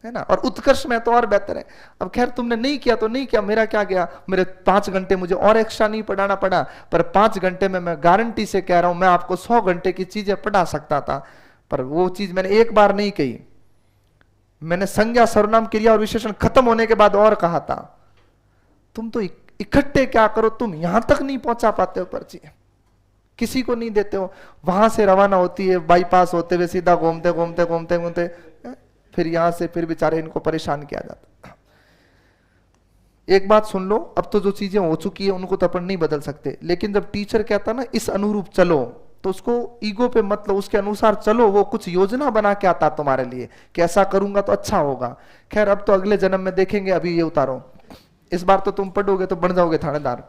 है ना। और उत्कर्ष में तो और बेहतर है। अब खैर तुमने नहीं किया तो नहीं किया, मेरा क्या गया। मेरे 5 घंटे मुझे और एक्स्ट्रा नहीं पढ़ाना पड़ा, पर 5 घंटे में मैं गारंटी से कह रहा हूं मैं आपको 100 घंटे की चीजें पढ़ा सकता था। पर वो चीज मैंने एक बार नहीं कही, मैंने संज्ञा सर्वनाम क्रिया और विशेषण खत्म होने के बाद और कहा था। तुम तो इकट्ठे क्या करो, तुम यहां तक नहीं पहुंचा पाते हो पर्ची, किसी को नहीं देते हो। वहां से रवाना होती है बाईपास होते हुए सीधा घूमते घूमते घूमते घूमते, फिर यहां से फिर बेचारे इनको परेशान किया जाता। एक बात सुन लो, अब तो जो चीजें हो चुकी है उनको तो अपन नहीं बदल सकते, लेकिन जब टीचर कहता ना इस अनुरूप चलो, तो उसको ईगो पे मत लो, उसके अनुसार चलो। वो कुछ योजना बना के आता तुम्हारे लिए कि ऐसा करूंगा तो अच्छा होगा। खैर अब तो अगले जन्म में देखेंगे, अभी ये उतारो। इस बार तो तुम पढ़ोगे तो बन जाओगे थानेदार।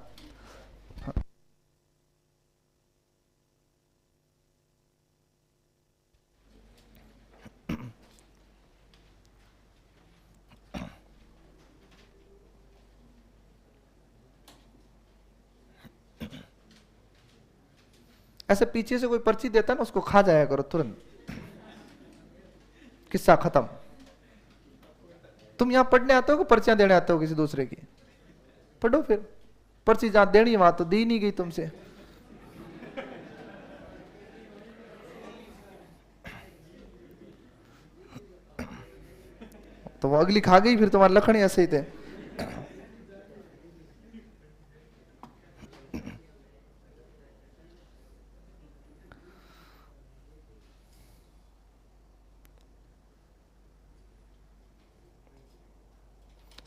ऐसे पीछे से कोई पर्ची देता ना, उसको खा जाया करो तुरंत, किस्सा खत्म। तुम यहां पढ़ने आते हो कि पर्चियां देने आते हो किसी दूसरे की? पढ़ो फिर, पर्ची जहां देनी वहां तो दी नहीं गई तुमसे। तो वो अगली खा गई, फिर तुम्हारे लखन ऐसे ही थे।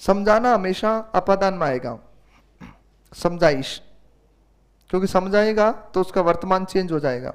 समझाना हमेशा अपादान में आएगा, समझाइश, क्योंकि समझाएगा तो उसका वर्तमान चेंज हो जाएगा।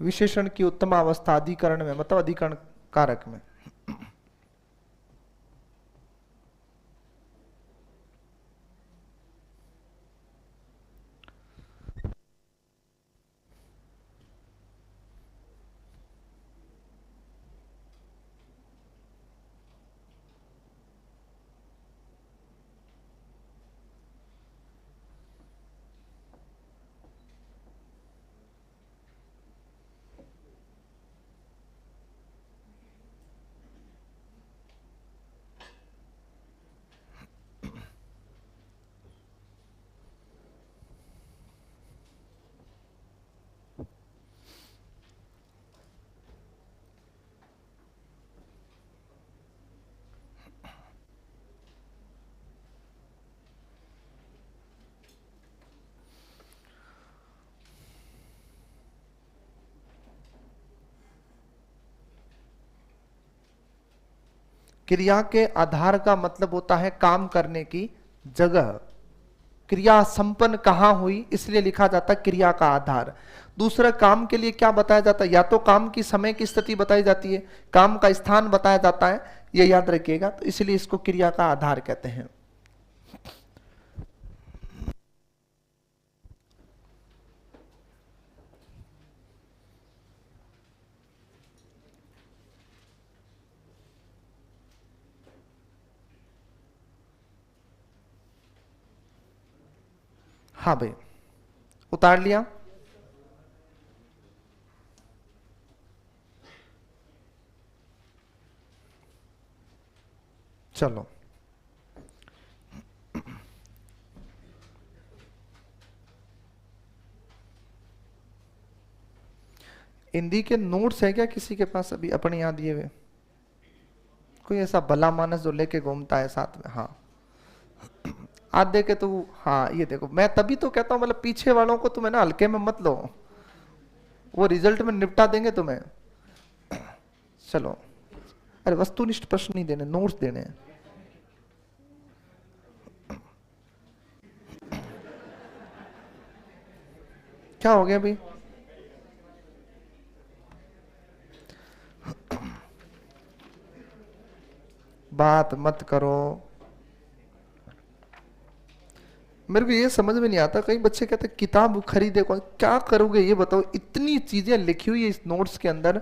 विशेषण की उत्तम अवस्था अधिकरण में, मतलब अधिकरण कारक में। क्रिया के आधार का मतलब होता है काम करने की जगह। क्रिया संपन्न कहां हुई, इसलिए लिखा जाता है क्रिया का आधार। दूसरा, काम के लिए क्या बताया जाता है, या तो काम की समय की स्थिति बताई जाती है, काम का स्थान बताया जाता है, ये याद रखिएगा। तो इसलिए इसको क्रिया का आधार कहते हैं। हाँ भाई, उतार लिया। चलो, हिंदी के नोट्स है क्या किसी के पास अभी अपने याद दिए हुए? कोई ऐसा भला मानस जो लेके घूमता है साथ में? हाँ, आज देखे तो। हाँ, ये देखो, मैं तभी तो कहता हूं, मतलब पीछे वालों को तुम्हें ना हल्के में मत लो, वो रिजल्ट में निपटा देंगे तुम्हें। चलो, अरे वस्तुनिष्ठ प्रश्न नहीं देने, नोट्स देने हैं। क्या हो गया भाई? बात मत करो। मेरे को ये समझ में नहीं आता, कई बच्चे कहते किताब खरीदे कौन, क्या करोगे ये बताओ? इतनी चीजें लिखी हुई है इस नोट्स के अंदर,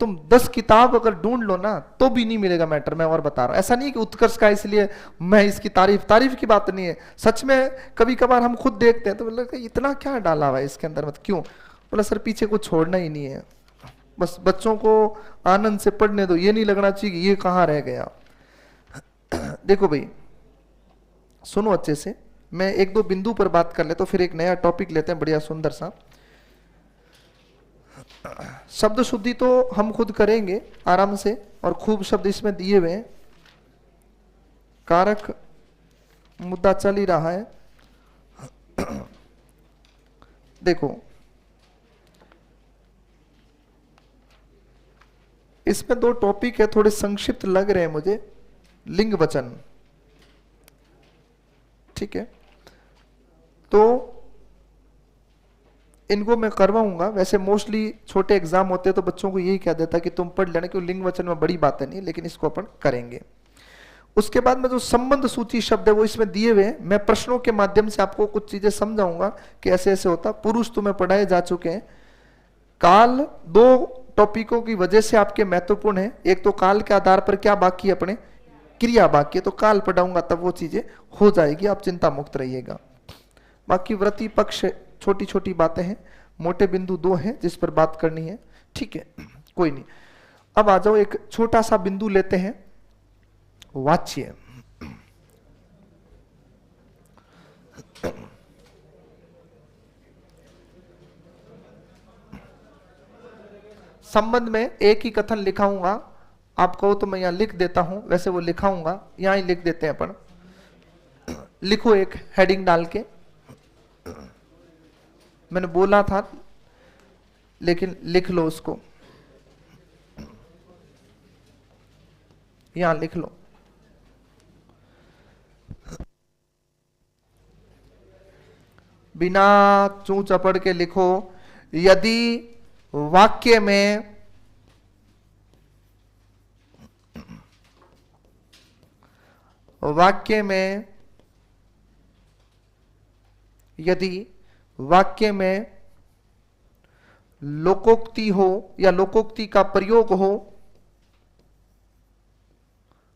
तुम 10 किताब अगर ढूंढ लो ना तो भी नहीं मिलेगा मैटर। मैं और बता रहा हूं, ऐसा नहीं कि उत्कर्ष का इसलिए मैं इसकी तारीफ की बात नहीं है, सच में कभी कभार हम खुद देखते हैं तो बोले इतना क्या डाला हुआ है इसके अंदर, मत क्यों? बोला सर पीछे कुछ छोड़ना ही नहीं है, बस बच्चों को आनंद से पढ़ने दो, ये नहीं लगना चाहिए कि ये कहां रह गया। देखो भाई, सुनो अच्छे से, मैं एक दो बिंदु पर बात कर ले तो फिर एक नया टॉपिक लेते हैं बढ़िया सुंदर सा। शब्द शुद्धि तो हम खुद करेंगे आराम से, और खूब शब्द इसमें दिए हुए हैं। कारक मुद्दा चल ही रहा है। देखो, इसमें दो टॉपिक है, थोड़े संक्षिप्त लग रहे हैं मुझे। लिंग वचन, ठीक है, तो इनको मैं करवाऊंगा। वैसे मोस्टली छोटे एग्जाम होते हैं तो बच्चों को यही कह देता कि तुम पढ़ लेना, क्योंकि लिंग वचन में बड़ी बातें नहीं, लेकिन इसको अपन करेंगे। उसके बाद में जो संबंध सूची शब्द है वो इसमें दिए हुए हैं। मैं प्रश्नों के माध्यम से आपको कुछ चीजें समझाऊंगा कि ऐसे ऐसे होता। पुरुष तुम्हें पढ़ाए जा चुके हैं। काल दो टॉपिकों की वजह से आपके महत्वपूर्ण है। एक तो काल के आधार पर क्या बाकी है अपने, क्रिया बाकी है, तो काल पढ़ाऊंगा तब वो चीजें हो जाएगी, आप चिंता मुक्त रहिएगा। बाकी वृत्ति पक्ष छोटी छोटी बातें हैं, मोटे बिंदु दो हैं जिस पर बात करनी है, ठीक है, कोई नहीं। अब आ जाओ, एक छोटा सा बिंदु लेते हैं, वाच्य। संबंध में एक ही कथन लिखाऊंगा, आप कहो तो मैं यहां लिख देता हूं, वैसे वो लिखाऊंगा, यहां ही लिख देते हैं अपन। लिखो एक हेडिंग डाल के, मैंने बोला था लेकिन लिख लो उसको, यहां लिख लो। बिना चू चपड़ के लिखो। यदि वाक्य में यदि वाक्य में लोकोक्ति हो या लोकोक्ति का प्रयोग हो,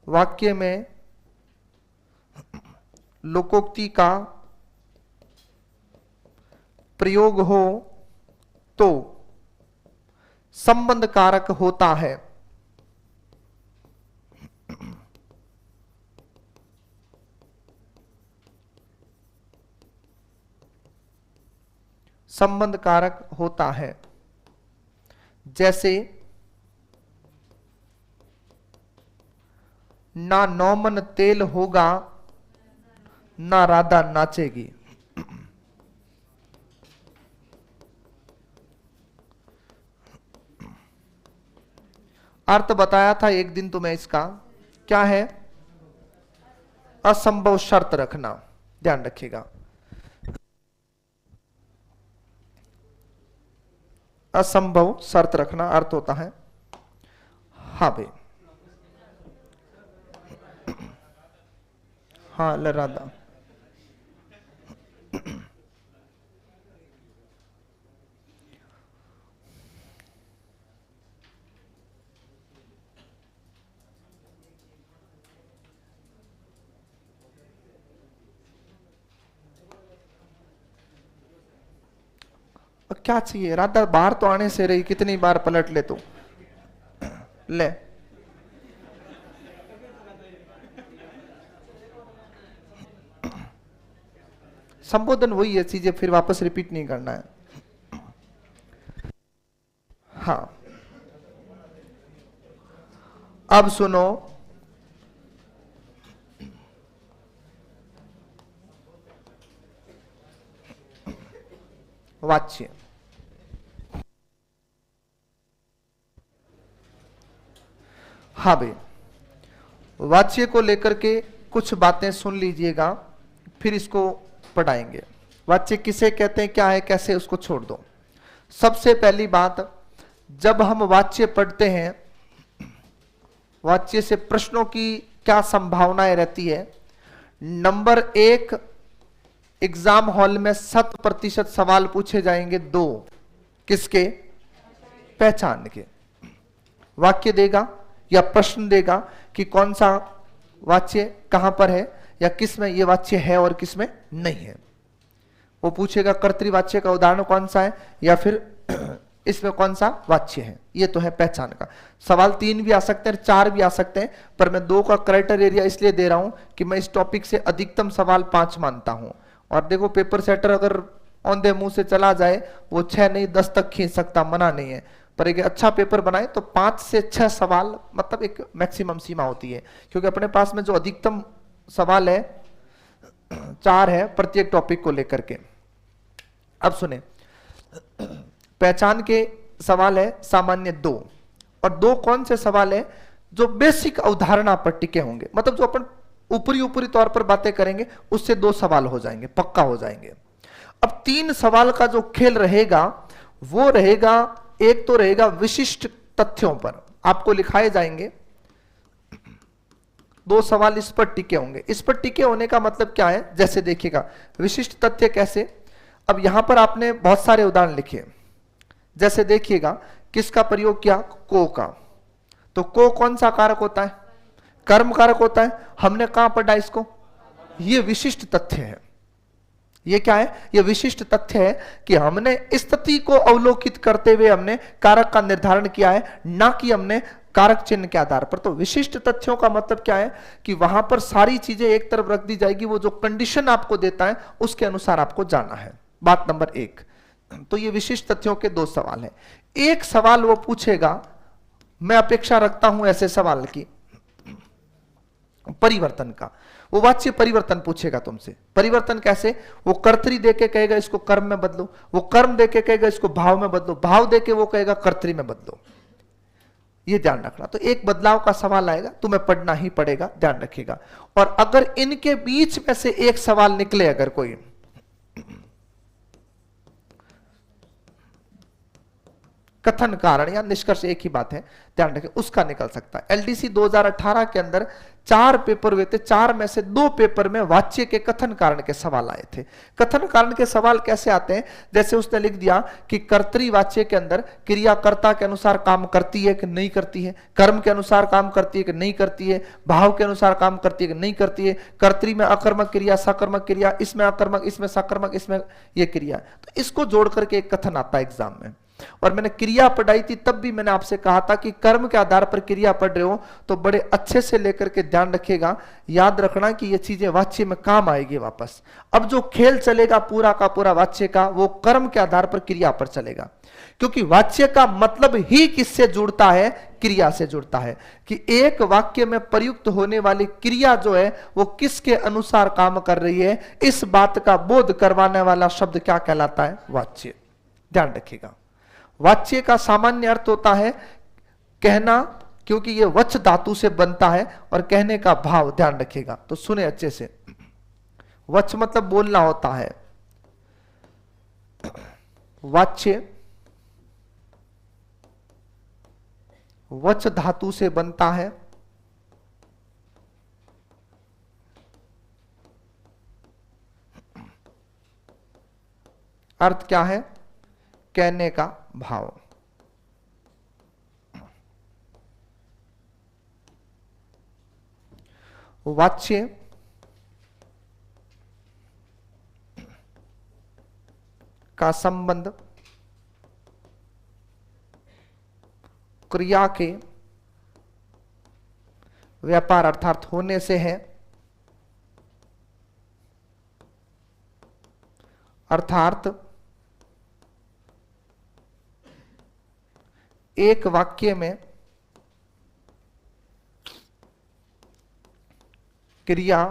वाक्य में लोकोक्ति का प्रयोग हो तो संबंध कारक होता है। संबंध कारक होता है। जैसे ना नौमन तेल होगा ना राधा नाचेगी। अर्थ बताया था एक दिन तुम्हें इसका, क्या है? असंभव शर्त रखना, ध्यान रखिएगा। असंभव शर्त रखना अर्थ होता है, हाँ भाई, हाँ राधा, क्या चाहिए राधा? बाहर तो आने से रही, कितनी बार पलट ले तू, ले। संबोधन वही है, चीजें फिर वापस रिपीट नहीं करना है। हाँ, अब सुनो, वाच्य। हाँ भाई, वाच्य को लेकर के कुछ बातें सुन लीजिएगा, फिर इसको पढ़ाएंगे। वाच्य किसे कहते हैं, क्या है, कैसे, उसको छोड़ दो। सबसे पहली बात, जब हम वाच्य पढ़ते हैं, वाच्य से प्रश्नों की क्या संभावनाएं रहती है। नंबर 1, एग्जाम हॉल में 100% सवाल पूछे जाएंगे। 2, किसके? पहचान के। वाक्य देगा या प्रश्न देगा कि कौन सा वाच्य कहां पर है, या किस में ये वाच्य है और किस में नहीं है। वो पूछेगा कर्तृवाच्य का उदाहरण कौन सा है, या फिर इसमें कौन सा वाच्य है। ये तो है पहचान का। सवाल 3 भी आ सकते हैं, 4 भी आ सकते हैं, पर मैं 2 का क्राइटेरिया इसलिए दे रहा हूं कि मैं इस टॉपिक से अधिकतम सवाल 5 मानता हूं। और देखो, पेपर सेटर अगर औंधे मुंह से चला जाए, वो 6 नहीं 10 तक खींच सकता, मना नहीं है, पर एक अच्छा पेपर बनाए तो 5 से 6 सवाल मतलब एक मैक्सिमम सीमा होती है। क्योंकि अपने पास में जो अधिकतम सवाल है 4 है प्रत्येक टॉपिक को लेकर के। अब सुने, पहचान के सवाल है सामान्य 2, और 2 कौन से सवाल है? जो बेसिक अवधारणा पर टिके होंगे, मतलब जो अपन ऊपरी तौर पर बातें करेंगे, उससे 2 सवाल हो जाएंगे, पक्का हो जाएंगे। अब 3 सवाल का जो खेल रहेगा वो रहेगा, एक तो रहेगा विशिष्ट तथ्यों पर, आपको लिखाए जाएंगे 2 सवाल इस पर टिके होंगे। इस पर टिके होने का मतलब क्या है, जैसे देखिएगा विशिष्ट तथ्य कैसे। अब यहां पर आपने बहुत सारे उदाहरण लिखे, जैसे देखिएगा किसका प्रयोग किया, को का। तो को कौन सा कारक होता है? कर्म कारक होता है। हमने कहां पढ़ा इसको? ये विशिष्ट तथ्य है। ये क्या है? ये विशिष्ट तथ्य है कि हमने स्थिति को अवलोकित करते हुए हमने कारक का निर्धारण किया है, ना कि हमने कारक चिन्ह के आधार पर। तो विशिष्ट तथ्यों का मतलब क्या है कि वहां पर सारी चीजें एक तरफ रख दी जाएगी, वो जो कंडीशन आपको देता है उसके अनुसार आपको जाना है। बात नंबर 1। तो ये विशिष्ट तथ्यों के 2 सवाल हैं। एक सवाल वो पूछेगा, मैं अपेक्षा रखता हूं ऐसे सवाल की, परिवर्तन का। वो वाच्य परिवर्तन पूछेगा तुमसे। परिवर्तन कैसे? वो कर्तरी देके कहेगा इसको कर्म में बदलो, वो कर्म देके कहेगा इसको भाव में बदलो, भाव देके वो कहेगा कर्तरी में बदलो। ये ध्यान रखना। तो एक बदलाव का सवाल आएगा, तुम्हें पढ़ना ही पड़ेगा, ध्यान रखिएगा। और अगर इनके बीच में से एक सवाल निकले, अगर कोई कथन कारण या निष्कर्ष एक ही बात है, ध्यान रखें, उसका निकल सकता है। एलडीसी 2018 के अंदर 4 पेपर हुए थे, 4 में से 2 पेपर में वाच्य के कथन कारण के सवाल आए थे। कथन कारण के सवाल कैसे आते हैं? जैसे उसने लिख दिया कि कर्तरी वाच्य के अंदर क्रिया कर्ता के अनुसार काम करती है कि नहीं करती है, कर्म के अनुसार काम करती है कि नहीं करती है, भाव के अनुसार काम करती है कि नहीं करती है, कर्तरी में अकर्मक क्रिया, सकर्मक क्रिया, इसमें अकर्मक, इसमें सकर्मक, इसमें यह क्रिया। तो इसको जोड़ करके एक कथन आता है एग्जाम में। और मैंने क्रिया पढ़ाई थी, तब भी मैंने आपसे कहा था कि कर्म के आधार पर क्रिया पढ़ रहे हो तो बड़े अच्छे से लेकर के ध्यान रखिएगा, याद रखना कि ये चीजें वाच्य में काम आएगी वापस। अब जो खेल चलेगा पूरा का पूरा वाच्य का, वो कर्म के आधार पर क्रिया पर चलेगा, क्योंकि वाच्य का मतलब ही किससे जुड़ता है? क्रिया से जुड़ता है। कि एक वाक्य में प्रयुक्त होने वाली क्रिया जो है वो किसके अनुसार काम कर रही है, इस बात का बोध करवाने वाला शब्द क्या कहलाता है? वाच्य। ध्यान रखिएगा। वाच्य का सामान्य अर्थ होता है कहना क्योंकि ये वच धातु से बनता है और कहने का भाव ध्यान रखिएगा। तो सुने अच्छे से, वच मतलब बोलना होता है, वाच्य वच धातु से बनता है, अर्थ क्या है? कहने का भाव। वाच्य का संबंध क्रिया के व्यापार अर्थात होने से है, अर्थात एक वाक्य में क्रिया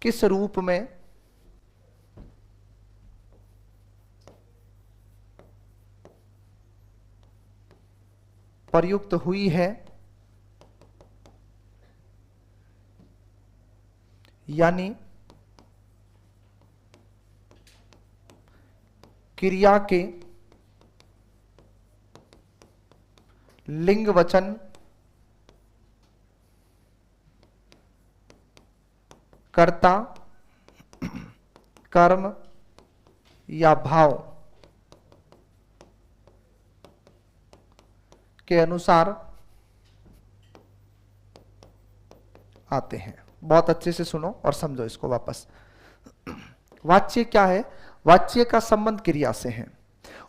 किस रूप में प्रयुक्त हुई है, यानी क्रिया के लिंग वचन कर्ता कर्म या भाव के अनुसार आते हैं। बहुत अच्छे से सुनो और समझो इसको वापस। वाच्य क्या है? वाच्य का संबंध क्रिया से है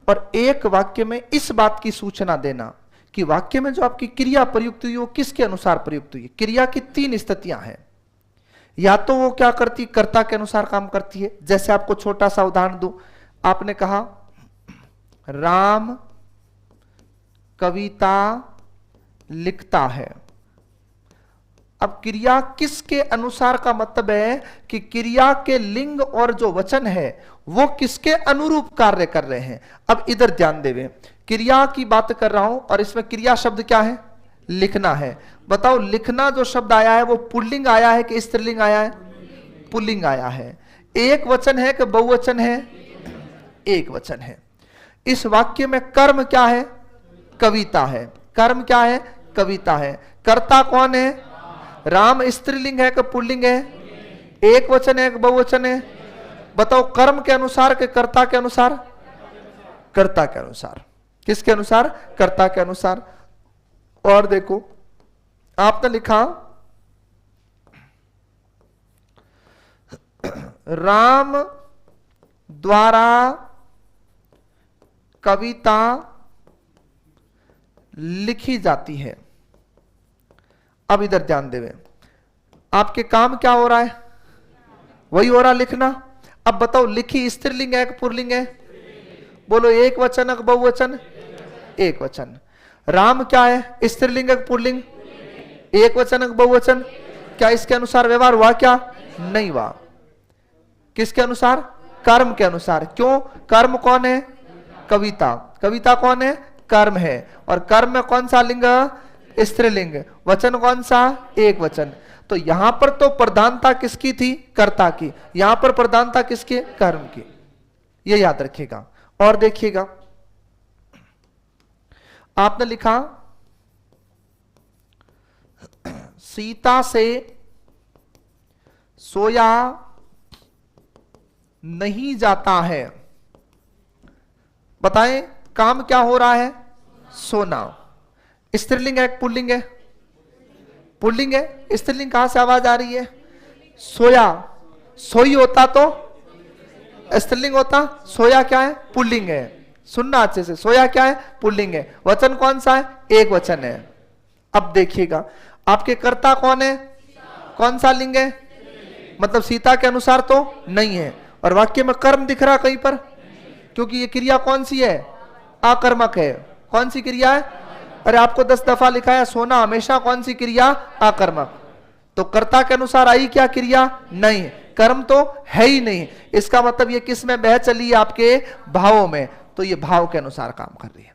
और एक वाक्य में इस बात की सूचना देना कि वाक्य में जो आपकी क्रिया प्रयुक्त हुई वो किसके अनुसार प्रयुक्त हुई। क्रिया की तीन स्थितियां हैं, या तो वो क्या करती, कर्ता के अनुसार काम करती है। जैसे आपको छोटा सा उदाहरण दूं, आपने कहा राम कविता लिखता है। अब क्रिया किसके अनुसार का मतलब है कि क्रिया के लिंग और जो वचन है वो किसके अनुरूप कार्य कर रहे हैं। अब इधर ध्यान देवे, क्रिया की बात कर रहा हूं और इसमें क्रिया शब्द क्या है? लिखना है। बताओ लिखना जो शब्द आया है वो पुल्लिंग आया है कि स्त्रीलिंग आया है? पुल्लिंग आया है। एक वचन है कि बहुवचन है? एक वचन है। इस वाक्य में कर्म क्या है? कविता है। कर्म क्या है? कविता है। कर्ता कौन है? राम स्त्रीलिंग है कि पुल्लिंग है? एक वचन है कि बहुवचन है? बताओ कर्म के अनुसार के कर्ता के अनुसार? कर्ता के अनुसार। किसके अनुसार? कर्ता के अनुसार। और देखो आपने लिखा राम द्वारा कविता लिखी जाती है। अब इधर ध्यान देवे, आपके काम क्या हो रहा है? वही हो रहा, लिखना। अब बताओ लिखी स्त्रीलिंग है कि पुल्लिंग है? बोलो एक वचन है कि बहुवचन? एक वचन। राम क्या है? स्त्रीलिंग है कि पुल्लिंग? एक वचन है कि बहुवचन? क्या इसके अनुसार व्यवहार हुआ? क्या नहीं हुआ। किसके अनुसार? कर्म के अनुसार। क्यों? कर्म कौन है? कविता। कविता कौन है? कर्म है। और कर्म में कौन सा लिंग? स्त्रीलिंग। वचन कौन सा? एक वचन। तो यहां पर तो प्रधानता किसकी थी? कर्ता की। यहां पर प्रधानता किसकी? कर्म की। ये याद रखिएगा। और देखिएगा आपने लिखा सीता से सोया नहीं जाता है। बताएं काम क्या हो रहा है? सोना। स्त्रीलिंग है पुल्लिंग है? पुल्लिंग है। स्त्रीलिंग कहां से आवाज आ रही है? सोया। सोई होता तो स्त्रीलिंग होता। सोया क्या है? पुल्लिंग है। सुनना अच्छे से, सोया क्या है? पुल्लिंग है। वचन कौन सा है? एक वचन है। अब देखिएगा आपके कर्ता कौन है? कौन सा लिंग है? मतलब सीता के अनुसार तो नहीं है। और वाक्य में कर्म दिख रहा कहीं पर? क्योंकि ये क्रिया कौन सी है? आकर्मक है। कौन सी क्रिया है? अरे आपको 10 दफा लिखा है सोना हमेशा कौन सी क्रिया? आकर्मक। तो कर्ता के अनुसार आई क्या क्रिया? नहीं। कर्म तो है ही नहीं। इसका मतलब ये किस में बह चली है? आपके भावों में। तो ये भाव के अनुसार काम कर रही है।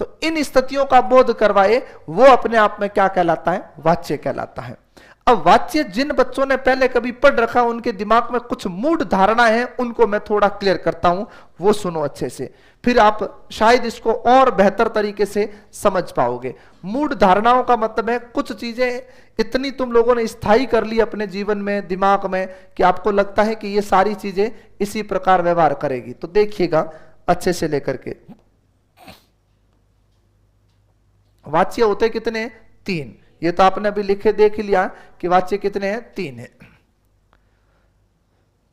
तो इन स्थितियों का बोध करवाए, वो अपने आप में क्या कहलाता है? वाच्य कहलाता है। अब वाच्य जिन बच्चों ने पहले कभी पढ़ रखा, उनके दिमाग में कुछ मूढ़ धारणा है, उनको मैं थोड़ा क्लियर करता हूं, वो सुनो अच्छे से, फिर आप शायद इसको और बेहतर तरीके से समझ पाओगे। मूढ़ धारणाओं का मतलब है कुछ चीजें इतनी तुम लोगों ने स्थायी कर ली अपने जीवन में, दिमाग में, कि आपको लगता है कि ये सारी चीजें इसी प्रकार व्यवहार करेगी। तो देखिएगा अच्छे से लेकर के। वाच्य होते कितने? 3। ये तो आपने अभी लिखे देख लिया कि वाच्य कितने हैं? 3 है।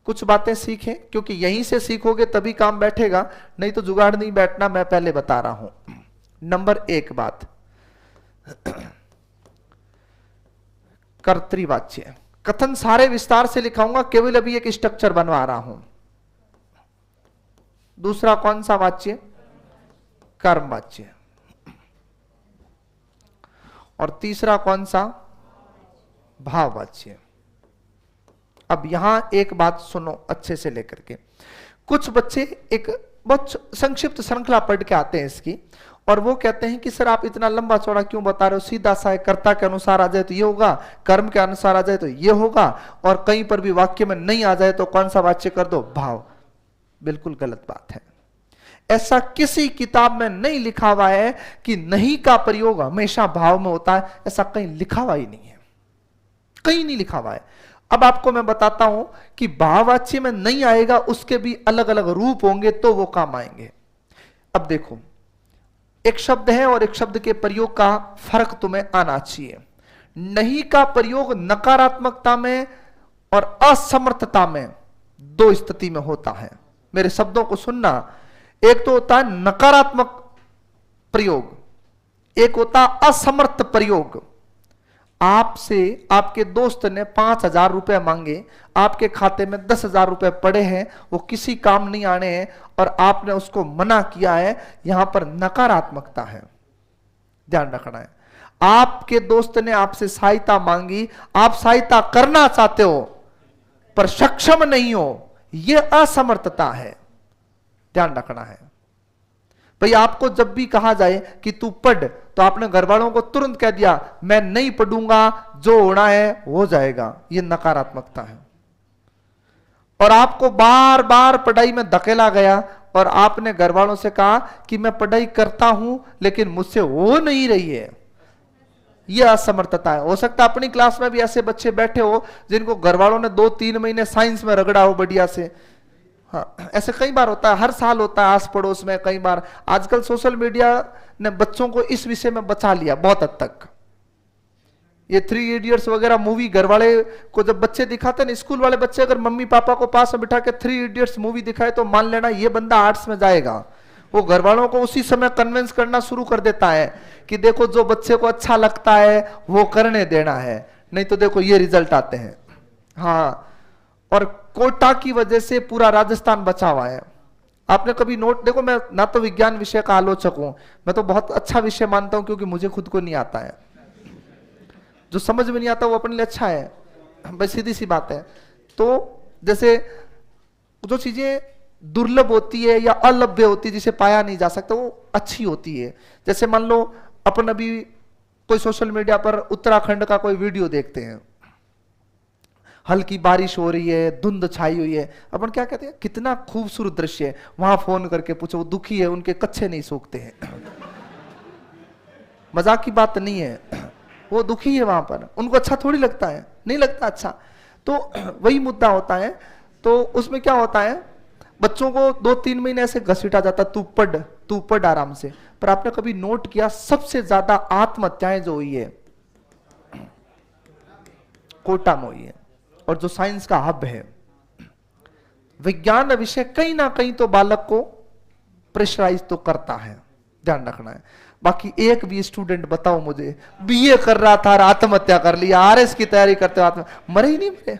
कुछ बातें सीखें, क्योंकि यहीं से सीखोगे तभी काम बैठेगा, नहीं तो जुगाड़ नहीं बैठना, मैं पहले बता रहा हूं। नंबर 1 बात, कर्तृवाच्य। कथन सारे विस्तार से लिखाऊंगा, केवल अभी एक स्ट्रक्चर बनवा रहा हूं। दूसरा कौन सा वाच्य? कर्मवाच्य। और तीसरा कौन सा? भाववाच्य। अब यहां एक बात सुनो अच्छे से लेकर के। कुछ बच्चे एक बहुत संक्षिप्त श्रृंखला पढ़ के आते हैं इसकी, और वो कहते हैं कि सर आप इतना लंबा चौड़ा क्यों बता रहे हो? सीधा सा है, कर्ता के अनुसार आ जाए तो ये होगा, कर्म के अनुसार आ जाए तो ये होगा, और कहीं पर भी वाक्य में नहीं आ जाए तो कौन सा वाच्य कर दो? भाव। बिल्कुल गलत बात है। ऐसा किसी किताब में नहीं लिखा हुआ है कि नहीं का प्रयोग हमेशा भाव में होता है, ऐसा कहीं लिखा हुआ ही नहीं है, कहीं नहीं लिखा हुआ है। अब आपको मैं बताता हूं कि भाववाच्य में नहीं आएगा, उसके भी अलग अलग रूप होंगे तो वो काम आएंगे। अब देखो, एक शब्द है और एक शब्द के प्रयोग का फर्क तुम्हें आना चाहिए। नहीं का प्रयोग नकारात्मकता में और असमर्थता में 2 स्थिति में होता है। मेरे शब्दों को सुनना, एक तो होता है नकारात्मक प्रयोग, एक होता है असमर्थ प्रयोग। आपसे आपके दोस्त ने 5,000 रुपए मांगे, आपके खाते में 10,000 रुपए पड़े हैं, वो किसी काम नहीं आने हैं, और आपने उसको मना किया है, यहां पर नकारात्मकता है, ध्यान रखना है। आपके दोस्त ने आपसे सहायता मांगी, आप सहायता करना चाहते हो पर सक्षम नहीं हो, यह असमर्थता है, ध्यान रखना है। भाई आपको जब भी कहा जाए कि तू पढ़, तो आपने घर वालों को तुरंत कह दिया मैं नहीं पढ़ूंगा, जो होना है हो जाएगा, यह नकारात्मकता है। और आपको बार बार पढ़ाई में धकेला गया और आपने घर वालों से कहा कि मैं पढ़ाई करता हूं लेकिन मुझसे हो नहीं रही है, यह असमर्थता है। हो सकता है अपनी क्लास में भी ऐसे बच्चे बैठे हो जिनको घर वालों ने 2-3 महीने साइंस में रगड़ा हो बढ़िया से। हाँ, ऐसे कई बार होता है, हर साल होता है आस पड़ोस में। कई बार आजकल सोशल मीडिया ने बच्चों को इस विषय में बचा लिया बहुत हद तक। ये 3 इडियट्स वगैरह मूवी घर वाले को जब बच्चे दिखाते हैं, स्कूल वाले बच्चे अगर मम्मी पापा को पास में बिठा के 3 इडियट्स मूवी दिखाए तो मान लेना ये बंदा आर्ट्स में जाएगा। वो घर वालों को उसी समय कन्विंस करना शुरू कर देता है कि देखो जो बच्चे को अच्छा लगता है वो करने देना है, नहीं तो देखो ये रिजल्ट आते हैं। हाँ, और कोटा की वजह से पूरा राजस्थान बचा हुआ है। आपने कभी नोट, देखो मैं ना तो विज्ञान विषय का आलोचक हूं, मैं तो बहुत अच्छा विषय मानता हूं क्योंकि मुझे खुद को नहीं आता है। जो समझ में नहीं आता वो अपने लिए अच्छा है, बस सीधी सी बात है। तो जैसे जो चीजें दुर्लभ होती है या अलभ्य होती है, जिसे पाया नहीं जा सकता, वो अच्छी होती है। जैसे मान लो अपन अभी कोई सोशल मीडिया पर उत्तराखंड का कोई वीडियो देखते हैं, हल्की बारिश हो रही है, धुंध छाई हुई है, अपन क्या कहते हैं कितना खूबसूरत दृश्य है। वहां फोन करके पूछो, वो दुखी है, उनके कच्चे नहीं सूखते हैं। मजाक की बात नहीं है, वो दुखी है वहां पर, उनको अच्छा थोड़ी लगता है, नहीं लगता अच्छा। तो वही मुद्दा होता है। तो उसमें क्या होता है, बच्चों को 2-3 महीने ऐसे घसीटा जाता, तू पढ़ आराम से। पर आपने कभी नोट किया सबसे ज्यादा आत्महत्याएं जो हुई है कोटा में हुई है, और जो साइंस का हब है, विज्ञान विषय कहीं ना कहीं तो बालक को प्रेशराइज तो करता है, ध्यान रखना है। बाकी एक भी स्टूडेंट बताओ मुझे, बीए कर रहा था आत्महत्या कर लिया, आरएस की तैयारी करते हुए मरे ही नहीं मरे।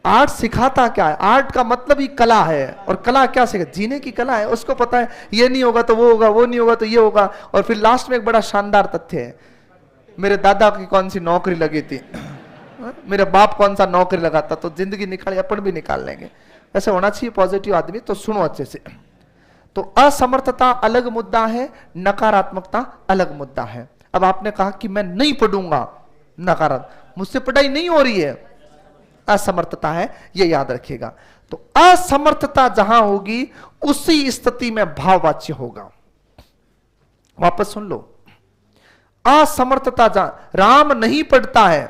आर्ट सिखाता क्या है? आर्ट का मतलब ही कला है, और कला क्या सिखा? जीने की कला है। उसको पता है ये नहीं होगा तो वो होगा, वो नहीं होगा तो ये होगा। और फिर लास्ट में एक बड़ा शानदार तथ्य है, मेरे दादा की कौन सी नौकरी लगी थी, मेरे बाप कौन सा नौकरी लगाता, तो जिंदगी निकाली, अपन भी निकाल लेंगे। ऐसे होना चाहिए पॉजिटिव आदमी। तो सुनो अच्छे से, तो असमर्थता अलग मुद्दा है, नकारात्मकता अलग मुद्दा है। अब आपने कहा कि मैं नहीं पढ़ूंगा, नकारात्मक, मुझसे पढ़ाई नहीं हो रही है, असमर्थता है, यह याद रखिएगा। तो असमर्थता जहां होगी उसी स्थिति में भाववाच्य होगा। वापस सुन लो, असमर्थता जहां, राम नहीं पढ़ता है,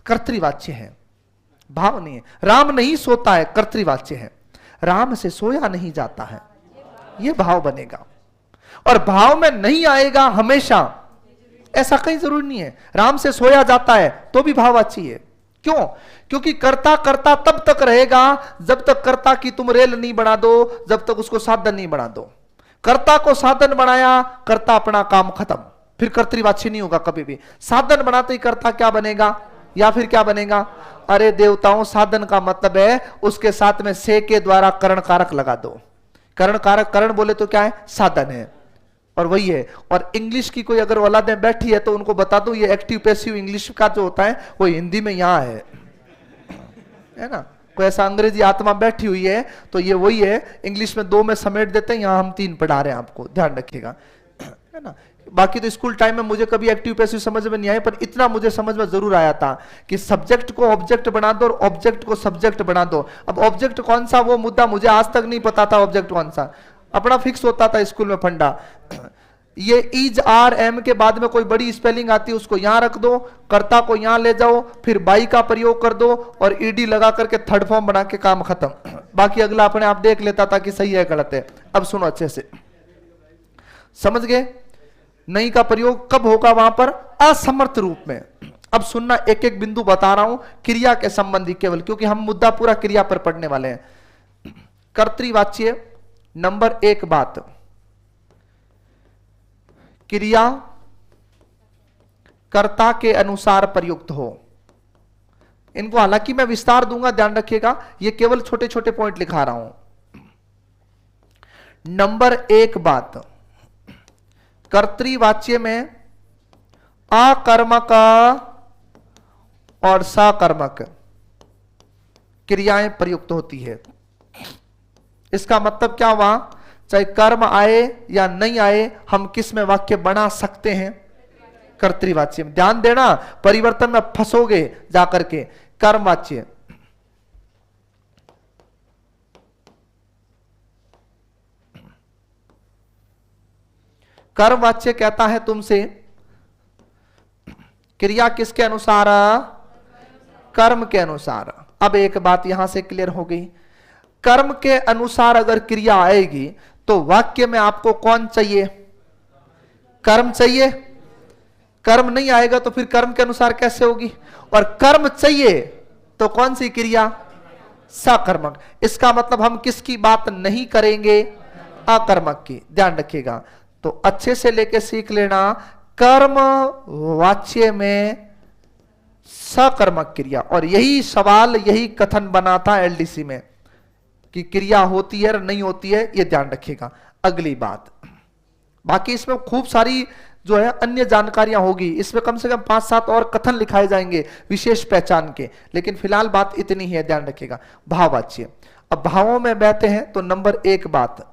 कर्तृवाच्य है, भाव नहीं है। राम नहीं सोता है, कर्तृवाच्य है। राम से सोया नहीं जाता है, यह भाव बनेगा। और भाव में नहीं आएगा हमेशा, ऐसा कहीं जरूरी नहीं है। राम से सोया जाता है तो भी भाववाच्य है। क्यों? क्योंकि कर्ता कर्ता तब तक रहेगा जब तक कर्ता की तुम रेल नहीं बना दो, जब तक उसको साधन नहीं बना दो। कर्ता को साधन बनाया, कर्ता अपना काम खत्म, फिर कर्तृवाच्य नहीं होगा कभी भी। साधन बनाते ही कर्ता क्या बनेगा, या फिर क्या बनेगा? अरे देवताओं, साधन का मतलब है उसके साथ में से के द्वारा करण कारक लगा दो। करण कारक, करण बोले तो क्या है? साधन है, और वही है। और इंग्लिश की कोई अगर औलादें बैठी है तो उनको बता दो, ये एक्टिव पैसिव इंग्लिश का जो होता है वो हिंदी में यहां है ना। कोई ऐसा अंग्रेजी आत्मा बैठी हुई है तो ये वही है, इंग्लिश में 2 में समेट देते हैं, यहां हम 3 पढ़ा रहे हैं, आपको ध्यान रखिएगा, है ना। बाकी तो स्कूल टाइम में मुझे कभी एक्टिव पैसिव समझ में नहीं आया, पर इतना मुझे समझ में जरूर आया था कि सब्जेक्ट को ऑब्जेक्ट बना दो और ऑब्जेक्ट को सब्जेक्ट बना दो। अब ऑब्जेक्ट कौन सा, वो मुद्दा मुझे आज तक नहीं पता था, ऑब्जेक्ट कौन सा, अपना फिक्स होता था स्कूल में फंडा। ये इज आर एम के बाद में कोई बड़ी स्पेलिंग आती है उसको यहां रख दो, कर्ता को यहां ले जाओ, फिर बाई का प्रयोग कर दो और ईडी लगा करके थर्ड फॉर्म बना के काम खत्म। बाकी अगला अपने आप देख लेता था कि सही है गलत है। अब सुनो अच्छे से, समझ गए? नहीं का प्रयोग कब होगा? वहां पर असमर्थ रूप में। अब सुनना, एक एक बिंदु बता रहा हूं क्रिया के संबंधी केवल, क्योंकि हम मुद्दा पूरा क्रिया पर पढ़ने वाले हैं। कर्तृवाच्य नंबर 1 बात, क्रिया कर्ता के अनुसार प्रयुक्त हो। इनको हालांकि मैं विस्तार दूंगा, ध्यान रखिएगा, ये केवल छोटे छोटे पॉइंट लिखा रहा हूं। नंबर 1 बात, कर्तृवाच्य में अकर्मक और सकर्मक क्रियाएं प्रयुक्त होती है। इसका मतलब क्या हुआ? चाहे कर्म आए या नहीं आए, हम किस में वाक्य बना सकते हैं? कर्तृवाच्य में। ध्यान देना, परिवर्तन में फंसोगे जाकर के। कर्मवाच्य, कर्मवाच्य कहता है तुमसे क्रिया किसके अनुसार? कर्म के अनुसार। अब एक बात यहां से क्लियर हो गई, कर्म के अनुसार अगर क्रिया आएगी तो वाक्य में आपको कौन चाहिए? कर्म चाहिए। कर्म नहीं आएगा तो फिर कर्म के अनुसार कैसे होगी? और कर्म चाहिए तो कौन सी क्रिया? सकर्मक। इसका मतलब हम किसकी बात नहीं करेंगे? अकर्मक की। ध्यान रखिएगा, तो अच्छे से लेके सीख लेना, कर्म वाच्य में सकर्मक क्रिया। और यही सवाल, यही कथन बना था एलडीसी में कि क्रिया होती है और नहीं होती है, ये ध्यान रखिएगा। अगली बात, बाकी इसमें खूब सारी जो है अन्य जानकारियां होगी, इसमें कम से कम 5-7 और कथन लिखाए जाएंगे विशेष पहचान के, लेकिन फिलहाल बात इतनी ही है, ध्यान रखिएगा। भाववाच्य, अब भावों में बहते हैं तो नंबर 1 बात,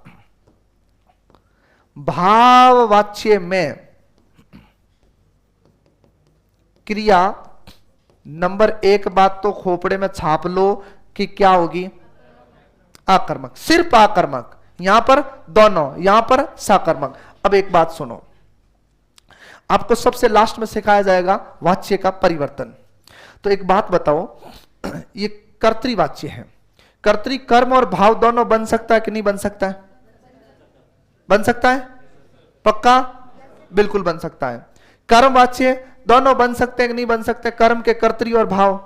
भाववाच्य में क्रिया नंबर 1 बात तो खोपड़े में छाप लो कि क्या होगी? आकर्मक। सिर्फ आकर्मक, यहां पर दोनों, यहां पर सकर्मक। अब एक बात सुनो, आपको सबसे लास्ट में सिखाया जाएगा वाच्य का परिवर्तन। तो एक बात बताओ, ये कर्तृवाच्य है, कर्तृ कर्म और भाव दोनों बन सकता है कि नहीं बन सकता है? बन सकता है? पक्का? बिल्कुल बन सकता है। कर्मवाच्य दोनों बन सकते हैं कि नहीं बन सकते? कर्म के कर्तृ और भाव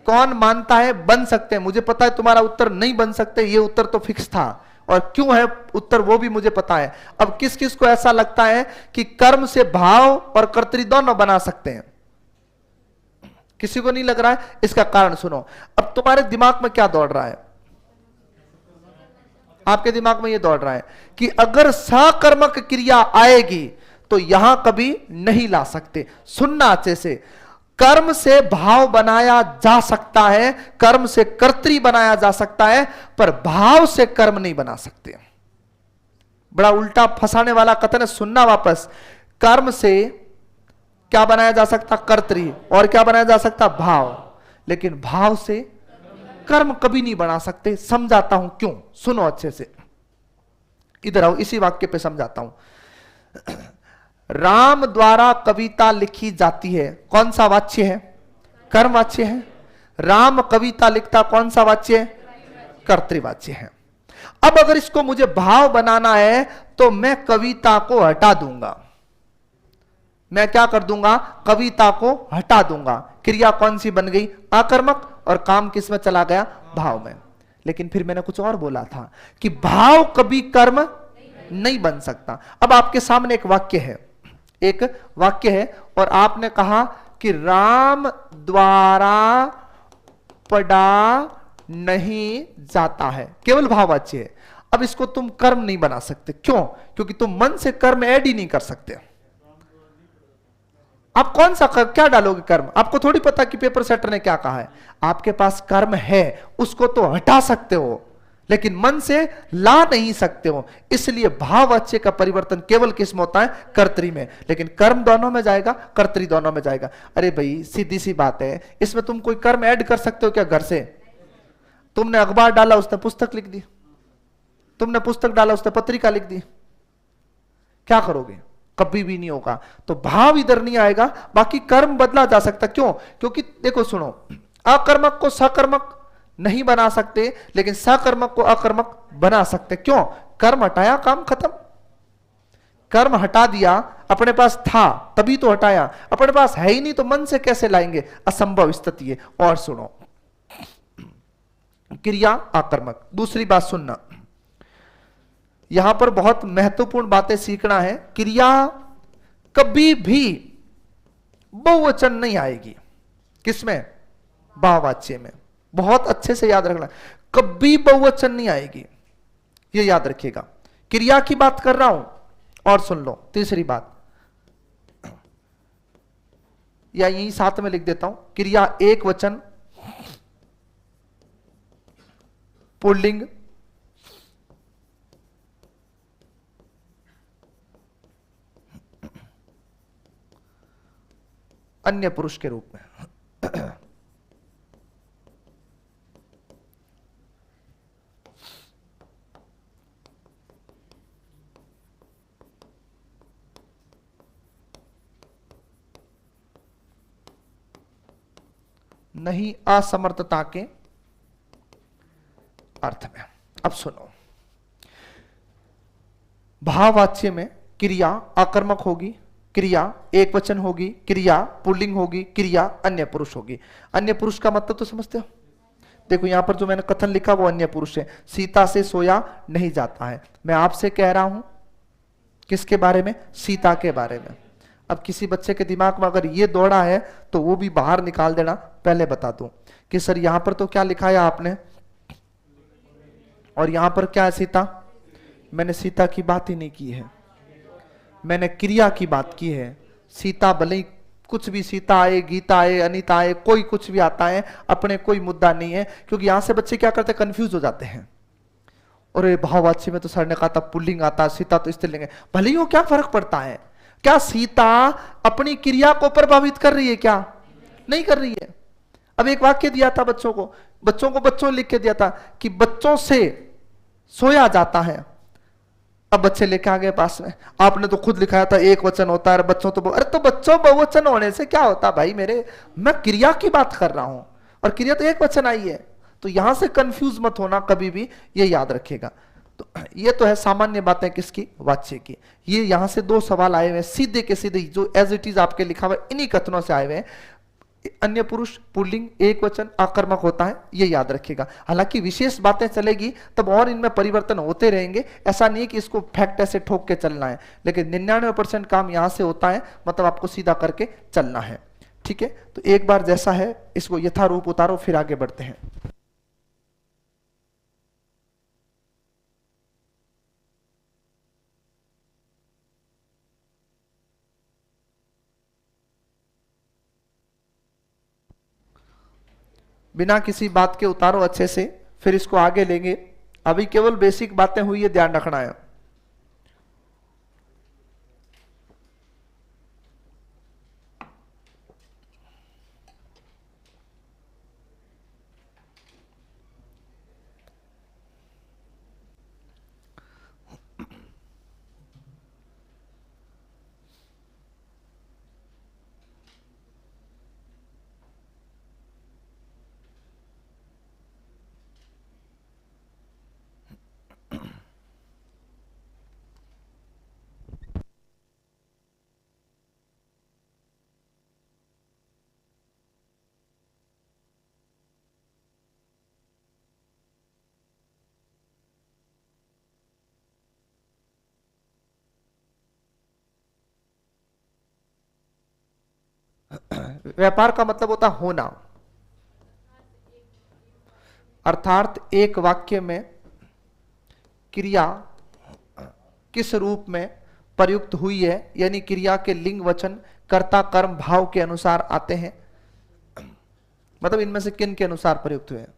कौन मानता है बन सकते हैं? मुझे पता है तुम्हारा उत्तर नहीं बन सकते, ये उत्तर तो फिक्स था, और क्यों है उत्तर वो भी मुझे पता है। अब किस किस को ऐसा लगता है कि कर्म से भाव और कर्तृ दोनों बना सकते हैं? किसी को नहीं लग रहा है? इसका कारण सुनो। अब तुम्हारे दिमाग में क्या दौड़ रहा है? आपके दिमाग में यह दौड़ रहा है कि अगर सकर्मक क्रिया आएगी तो यहां कभी नहीं ला सकते। सुनना अच्छे से, कर्म से भाव बनाया जा सकता है, कर्म से कर्तरी बनाया जा सकता है, पर भाव से कर्म नहीं बना सकते। बड़ा उल्टा फंसाने वाला कथन है, सुनना वापस। कर्म से क्या बनाया जा सकता? कर्तरी। और क्या बनाया जा सकता? भाव। लेकिन भाव से कर्म कभी नहीं बना सकते। समझाता हूं क्यों, सुनो अच्छे से। इधर आओ, इसी वाक्य पे समझाता हूं। राम द्वारा कविता लिखी जाती है, कौन सा वाच्य है? कर्म वाच्य है। राम कविता लिखता, कौन सा वाच्य है? कर्तृवाच्य है। अब अगर इसको मुझे भाव बनाना है तो मैं कविता को हटा दूंगा। मैं क्या कर दूंगा? कविता को हटा दूंगा। क्रिया कौन सी बन गई? आकर्मक। और काम किस में चला गया? भाव में। लेकिन फिर मैंने कुछ और बोला था कि भाव कभी कर्म नहीं बन सकता। अब आपके सामने एक वाक्य है, एक वाक्य है, और आपने कहा कि राम द्वारा पढ़ा नहीं जाता है, केवल भाववाच्य है। अब इसको तुम कर्म नहीं बना सकते। क्यों? क्योंकि तुम मन से कर्म ऐड ही नहीं कर सकते। आप कौन सा क्या डालोगे कर्म? आपको थोड़ी पता कि पेपर सेटर ने क्या कहा है। आपके पास कर्म है, उसको तो हटा सकते हो, लेकिन मन से ला नहीं सकते हो। इसलिए भाववाच्य का परिवर्तन केवल किस में होता है? कर्तरी में। लेकिन कर्म दोनों में जाएगा, कर्तरी दोनों में जाएगा। अरे भाई सीधी सी बात है, इसमें तुम कोई कर्म ऐड कर सकते हो क्या? घर से तुमने अखबार डाला, उसने पुस्तक लिख दी। तुमने पुस्तक डाला, उसने पत्रिका लिख दी। क्या करोगे? कभी भी नहीं होगा। तो भाव इधर नहीं आएगा, बाकी कर्म बदला जा सकता। क्यों? क्योंकि देखो सुनो, अकर्मक को सकर्मक नहीं बना सकते, लेकिन सकर्मक को अकर्मक बना सकते। क्यों? कर्म हटाया, काम खत्म। कर्म हटा दिया, अपने पास था तभी तो हटाया, अपने पास है ही नहीं तो मन से कैसे लाएंगे? असंभव स्थिति है। और सुनो, क्रिया आकर्मक। दूसरी बात सुनना, यहां पर बहुत महत्वपूर्ण बातें सीखना है। क्रिया कभी भी बहुवचन नहीं आएगी। किसमें? भाववाच्य में। बहुत अच्छे से याद रखना, कभी बहुवचन नहीं आएगी, ये याद रखिएगा। क्रिया की बात कर रहा हूं। और सुन लो तीसरी बात, या यही साथ में लिख देता हूं। क्रिया एक वचन, पुल्लिंग, अन्य पुरुष के रूप में। नहीं असमर्थता के अर्थ में। अब सुनो, भाववाच्य में क्रिया आकर्मक होगी, क्रिया एक वचन होगी, क्रिया पुल्लिंग होगी, क्रिया अन्य पुरुष होगी। अन्य पुरुष का मतलब तो समझते हो? देखो यहां पर जो मैंने कथन लिखा वो अन्य पुरुष है। सीता से सोया नहीं जाता है। मैं आपसे कह रहा हूं किसके बारे में? सीता के बारे में। अब किसी बच्चे के दिमाग में अगर ये दौड़ा है तो वो भी बाहर निकाल देना। पहले बता दूं कि सर यहां पर तो क्या लिखा है आपने, और यहां पर क्या है? सीता। मैंने सीता की बात ही नहीं की है, मैंने क्रिया की बात की है। सीता भले ही कुछ भी, सीता आए, गीता आए, अनीता आए, कोई कुछ भी आता है, अपने कोई मुद्दा नहीं है। क्योंकि यहां से बच्चे क्या करते हैं? कंफ्यूज हो जाते हैं। और भाववाच्य में तो सर ने कहा था पुल्लिंग आता, सीता तो स्त्रीलिंग है। भले ही वो क्या फर्क पड़ता है? क्या सीता अपनी क्रिया को प्रभावित कर रही है? क्या नहीं कर रही है। अब एक वाक्य दिया था बच्चों लिख के दिया था कि बच्चों से सोया जाता है। अब बच्चे लेके आ गए पास में, आपने तो खुद लिखाया था एक वचन होता है, बच्चों तो अरे तो बच्चों बहुवचन होने से क्या होता भाई मेरे? मैं क्रिया की बात कर रहा हूं, और क्रिया तो एक वचन आई है। तो यहां से कंफ्यूज मत होना कभी भी, ये याद रखिएगा। तो ये तो है सामान्य बातें किसकी? वाच्य की। ये यहां से दो सवाल आए हुए सीधे के सीधे, जो एज इट इज आपके लिखा हुआ इन्हीं कथनों से आए हुए हैं। अन्य पुरुष पुल्लिंग एक वचन आकर्मक होता है, ये याद रखिएगा। हालांकि विशेष बातें चलेगी तब और इनमें परिवर्तन होते रहेंगे। ऐसा नहीं कि इसको फैक्ट ऐसे ठोक के चलना है, लेकिन 99% काम यहां से होता है, मतलब आपको सीधा करके चलना है। ठीक है, तो एक बार जैसा है इसको यथारूप उतारो, फिर आगे बढ़ते हैं। बिना किसी बात के उतारो अच्छे से, फिर इसको आगे लेंगे। अभी केवल बेसिक बातें हुई है, ध्यान रखना है। व्यापार का मतलब होता होना, अर्थात एक वाक्य में क्रिया किस रूप में प्रयुक्त हुई है, यानी क्रिया के लिंग वचन कर्ता कर्म भाव के अनुसार आते हैं, मतलब इनमें से किन के अनुसार प्रयुक्त हुए हैं।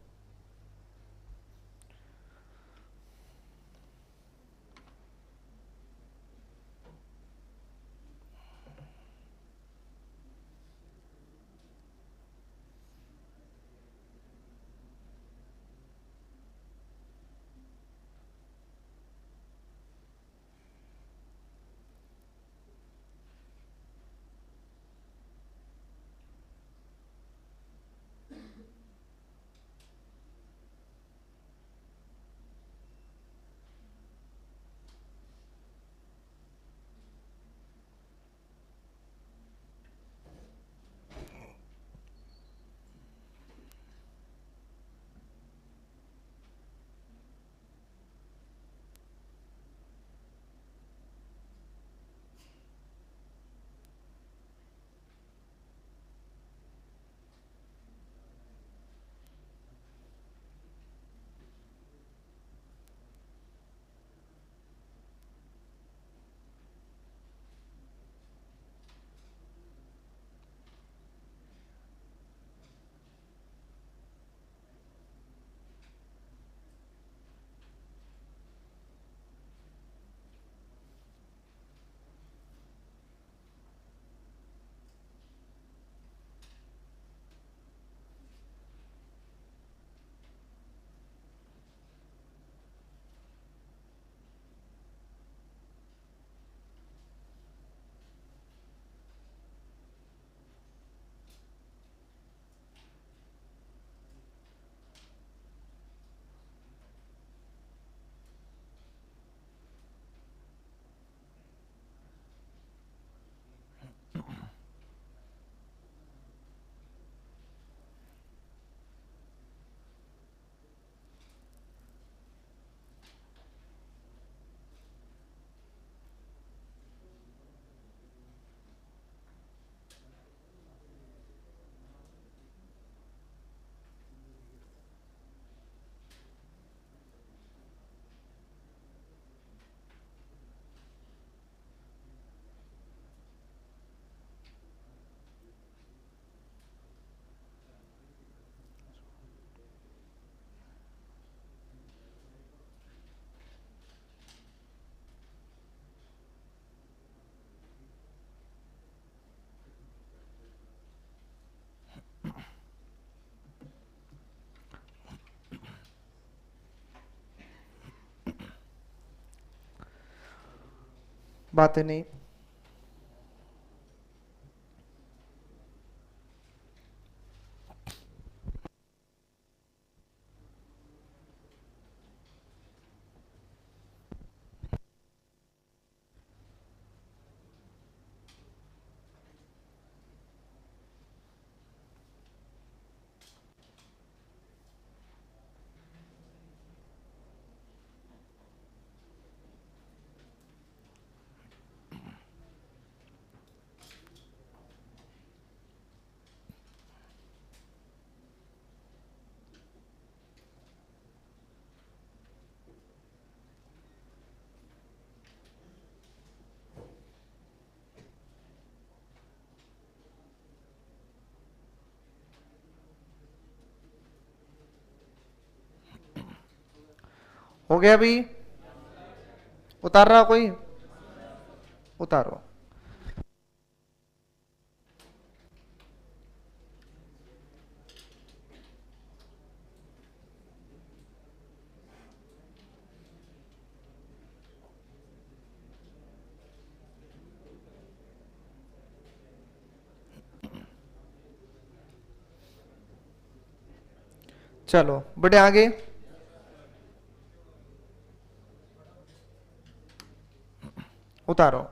बातें नहीं। हो गया भी? उतार रहा कोई? उतारो। चलो बढ़े आगे। उतारो।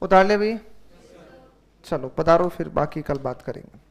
उतार ले भी। चलो पधारो, फिर बाकी कल बात करेंगे।